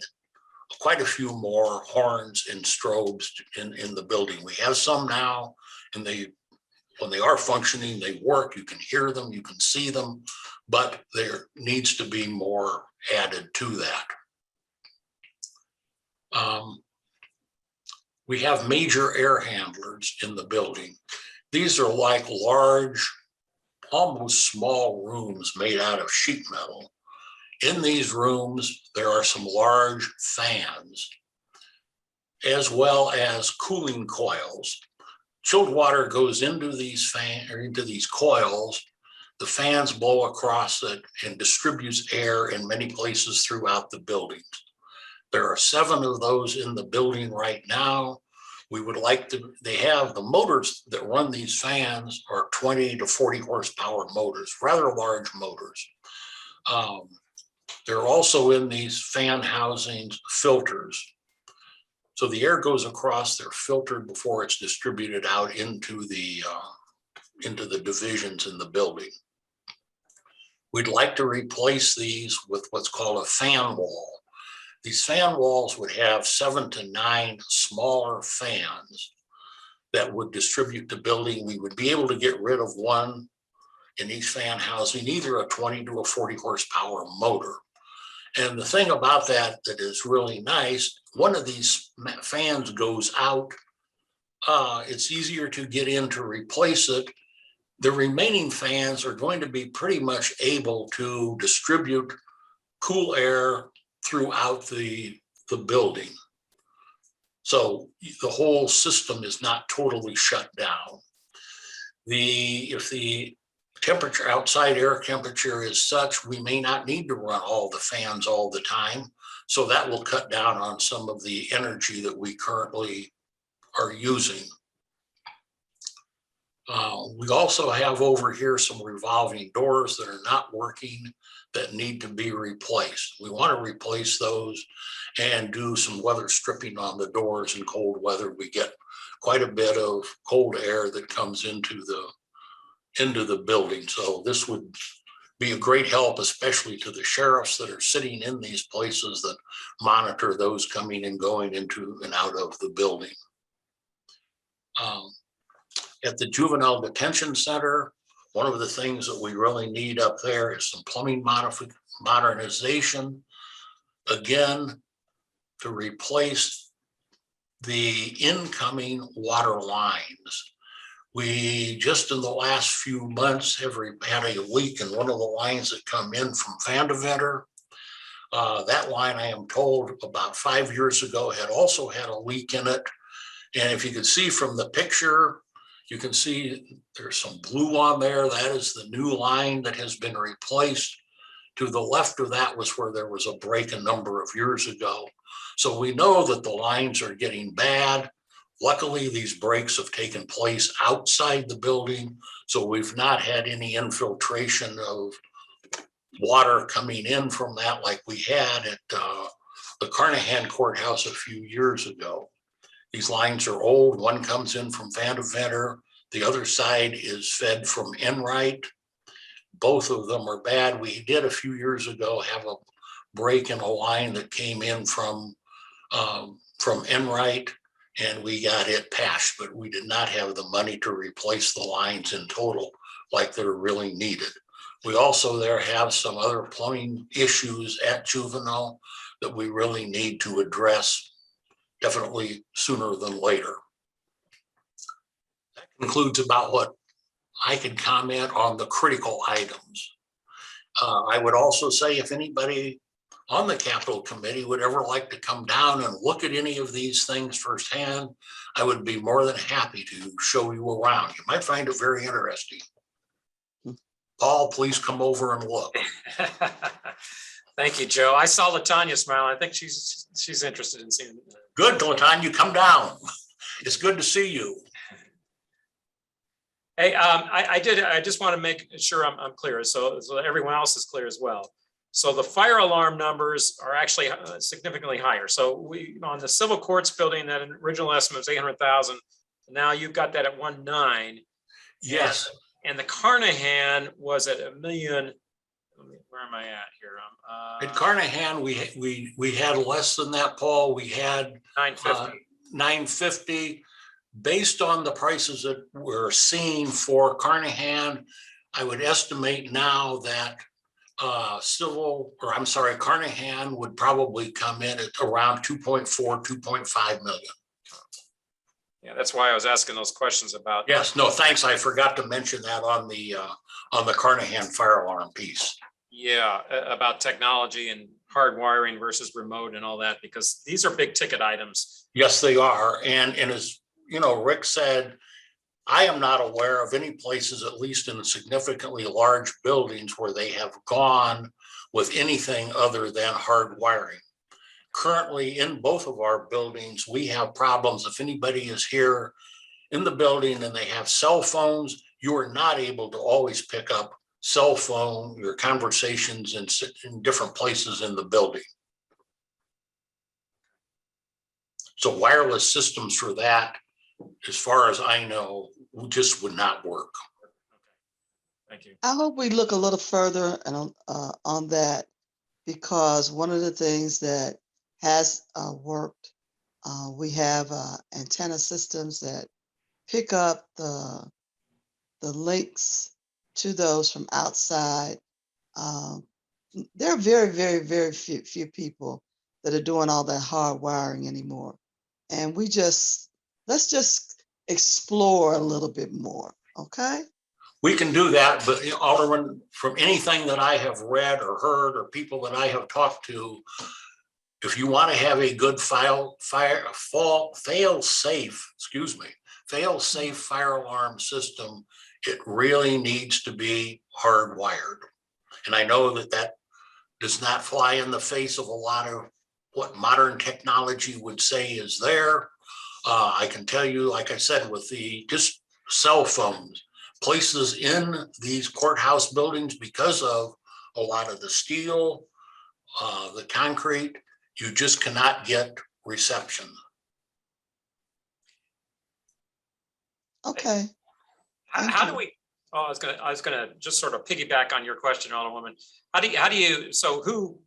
quite a few more horns and strobes in the building. We have some now, and when they are functioning, they work. You can hear them, you can see them, but there needs to be more added to that. We have major air handlers in the building. These are like large, almost small rooms made out of sheet metal. In these rooms, there are some large fans, as well as cooling coils. Chilled water goes into these coils. The fans blow across it and distributes air in many places throughout the building. There are 7 of those in the building right now. We would like to, they have the motors that run these fans are 20 to 40 horsepower motors, rather large motors. There are also in these fan housings filters. So the air goes across, they're filtered before it's distributed out into the divisions in the building. We'd like to replace these with what's called a fan wall. These fan walls would have 7 to 9 smaller fans that would distribute the building. We would be able to get rid of one in each fan housing, either a 20 to a 40 horsepower motor. And the thing about that is really nice, one of these fans goes out. It's easier to get in to replace it. The remaining fans are going to be pretty much able to distribute cool air throughout the building. So the whole system is not totally shut down. If the temperature, outside air temperature is such, we may not need to run all the fans all the time. So that will cut down on some of the energy that we currently are using. We also have over here some revolving doors that are not working that need to be replaced. We want to replace those and do some weather stripping on the doors. In cold weather, we get quite a bit of cold air that comes into the building. So this would be a great help, especially to the sheriffs that are sitting in these places that monitor those coming and going into and out of the building. At the Juvenile Detention Center, one of the things that we really need up there is some plumbing modernization. Again, to replace the incoming water lines. We just in the last few months have had a leak in one of the lines that come in from Vandeventer. That line, I am told, about 5 years ago had also had a leak in it. And if you could see from the picture, you can see there's some blue on there. That is the new line that has been replaced. To the left of that was where there was a break a number of years ago. So we know that the lines are getting bad. Luckily, these breaks have taken place outside the building, so we've not had any infiltration of water coming in from that like we had at the Carnahan courthouse a few years ago. These lines are old. One comes in from Vandeventer. The other side is fed from Enright. Both of them are bad. We did a few years ago have a break in a line that came in from Enright, and we got it patched, but we did not have the money to replace the lines in total like they're really needed. We also there have some other plumbing issues at Juvenile that we really need to address definitely sooner than later. That concludes about what I can comment on the critical items. I would also say if anybody on the Capital Committee would ever like to come down and look at any of these things firsthand, I would be more than happy to show you around. You might find it very interesting. Paul, please come over and look. Thank you, Joe. I saw LaTanya smile. I think she's interested in seeing. Good, LaTanya, come down. It's good to see you. Hey, I just want to make sure I'm clear, so everyone else is clear as well. So the fire alarm numbers are actually significantly higher. So we, on the civil courts building, that original estimate was 800,000. Now you've got that at 1.9. Yes. And the Carnahan was at $1 million. Where am I at here? At Carnahan, we had less than that, Paul. We had 950. Based on the prices that we're seeing for Carnahan, I would estimate now that Carnahan would probably come in at around 2.4, 2.5 million. Yeah, that's why I was asking those questions about. Yes, no, thanks. I forgot to mention that on the Carnahan fire alarm piece. Yeah, about technology and hardwiring versus remote and all that, because these are big ticket items. Yes, they are. And as you know, Rick said, I am not aware of any places, at least in significantly large buildings, where they have gone with anything other than hard wiring. Currently, in both of our buildings, we have problems. If anybody is here in the building and they have cell phones, you are not able to always pick up cell phone, your conversations in different places in the building. So wireless systems for that, as far as I know, just would not work. Thank you. I hope we look a little further and on that, because one of the things that has worked, we have antenna systems that pick up the links to those from outside. There are very few people that are doing all that hard wiring anymore. And let's just explore a little bit more, okay? We can do that, but Alderman, from anything that I have read or heard or people that I have talked to, if you want to have a good fail-safe fire alarm system, it really needs to be hardwired. And I know that does not fly in the face of a lot of what modern technology would say is there. I can tell you, like I said, with the just cell phones, places in these courthouse buildings, because of a lot of the steel, the concrete, you just cannot get reception. Okay. How do we? Oh, I was gonna just sort of piggyback on your question, Alderwoman. How do you? So who?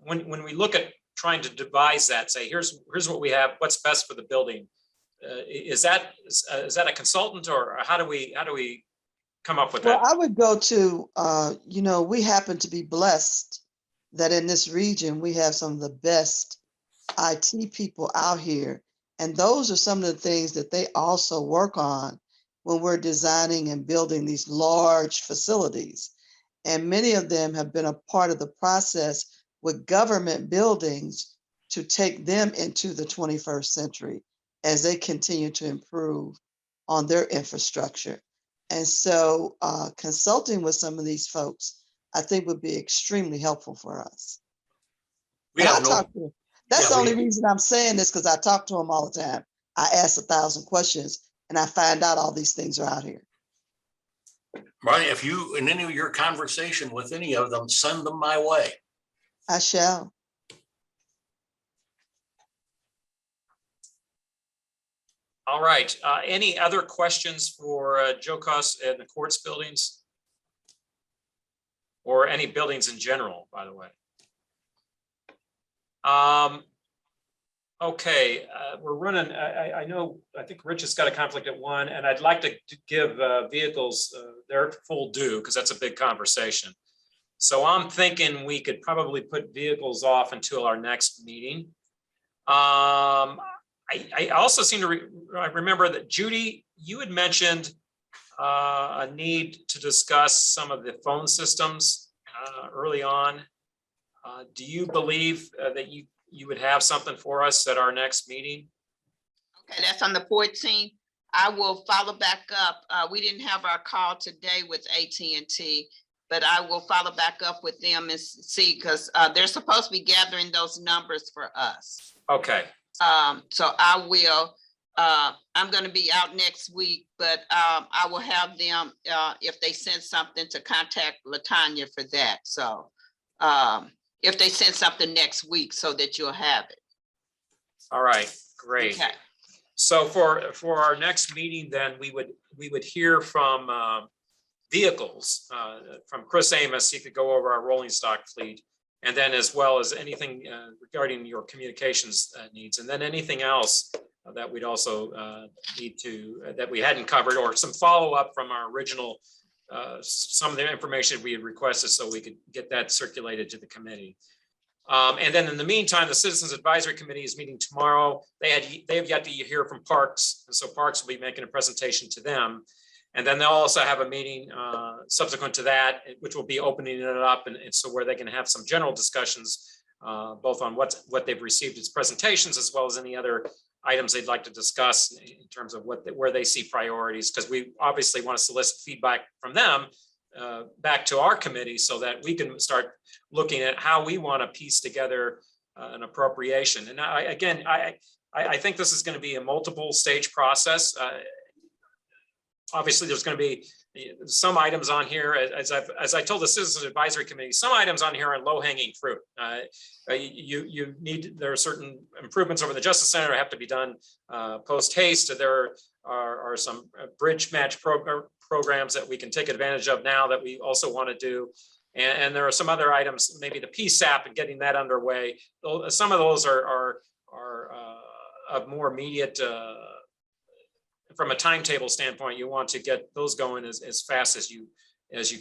When we look at trying to devise that, say here's what we have, what's best for the building. Is that a consultant, or how do we come up with that? Well, I would go to, we happen to be blessed that in this region, we have some of the best IT people out here. And those are some of the things that they also work on when we're designing and building these large facilities. And many of them have been a part of the process with government buildings to take them into the 21st century as they continue to improve on their infrastructure. And so consulting with some of these folks, I think would be extremely helpful for us. That's the only reason I'm saying this, because I talk to them all the time. I ask 1,000 questions and I find out all these things are out here. Right. If you, in any of your conversation with any of them, send them my way. I shall. All right. Any other questions for Joe Cuss in the courts buildings? Or any buildings in general, by the way? Okay, we're running. I think Rich has got a conflict at 1, and I'd like to give vehicles their full due, because that's a big conversation. So I'm thinking we could probably put vehicles off until our next meeting. I also seem to I remember that Judy, you had mentioned a need to discuss some of the phone systems early on. Do you believe that you would have something for us at our next meeting? Okay, that's on the 14th. I will follow back up. We didn't have our call today with AT&T, but I will follow back up with them and see, because they're supposed to be gathering those numbers for us. Okay. So I will, I'm going to be out next week, but I will have them, if they send something, to contact LaTanya for that. So if they send something next week, so that you'll have it. All right, great. Okay. So for our next meeting, then we would hear from vehicles, from Chris Amos. He could go over our rolling stock fleet, and then as well as anything regarding your communications needs, and then anything else that we'd also need to, that we hadn't covered, or some follow-up from our original, some of the information we had requested, so we could get that circulated to the committee. And then in the meantime, the Citizens Advisory Committee is meeting tomorrow. They have yet to hear from Parks, and so Parks will be making a presentation to them. And then they'll also have a meeting subsequent to that, which will be opening it up, and so where they can have some general discussions, both on what they've received as presentations, as well as any other items they'd like to discuss in terms of where they see priorities, because we obviously want to solicit feedback from them back to our committee, so that we can start looking at how we want to piece together an appropriation. And I think this is going to be a multiple stage process. Obviously, there's going to be some items on here, as I told the Citizens Advisory Committee, some items on here are low-hanging fruit. There are certain improvements over the Justice Center that have to be done post haste. There are some bridge match programs that we can take advantage of now that we also want to do. And there are some other items, maybe the PSAP and getting that underway. Some of those are of more immediate, from a timetable standpoint, you want to get those going as fast as you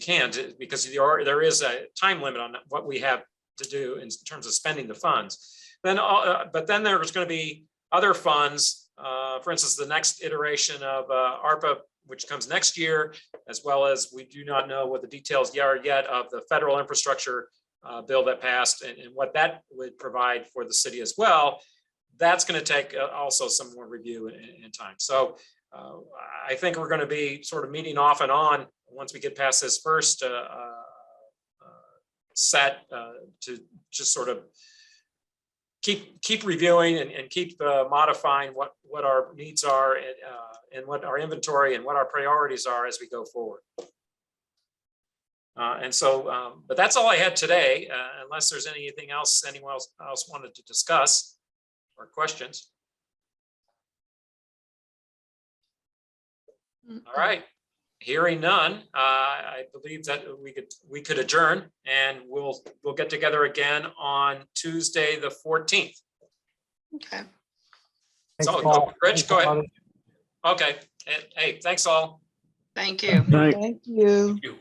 can, because there is a time limit on what we have to do in terms of spending the funds. But then there's going to be other funds, for instance, the next iteration of ARPA, which comes next year, as well as we do not know what the details are yet of the federal infrastructure bill that passed, and what that would provide for the city as well. That's going to take also some more review and time. So I think we're going to be sort of meeting off and on once we get past this first set to just sort of keep reviewing and keep modifying what our needs are, and what our inventory and what our priorities are as we go forward. But that's all I had today, unless there's anything else anyone else wanted to discuss or questions. All right, hearing none, I believe that we could adjourn, and we'll get together again on Tuesday, the 14th. Okay. So, Rich, go ahead. Okay. Hey, thanks all. Thank you. Thank you. You.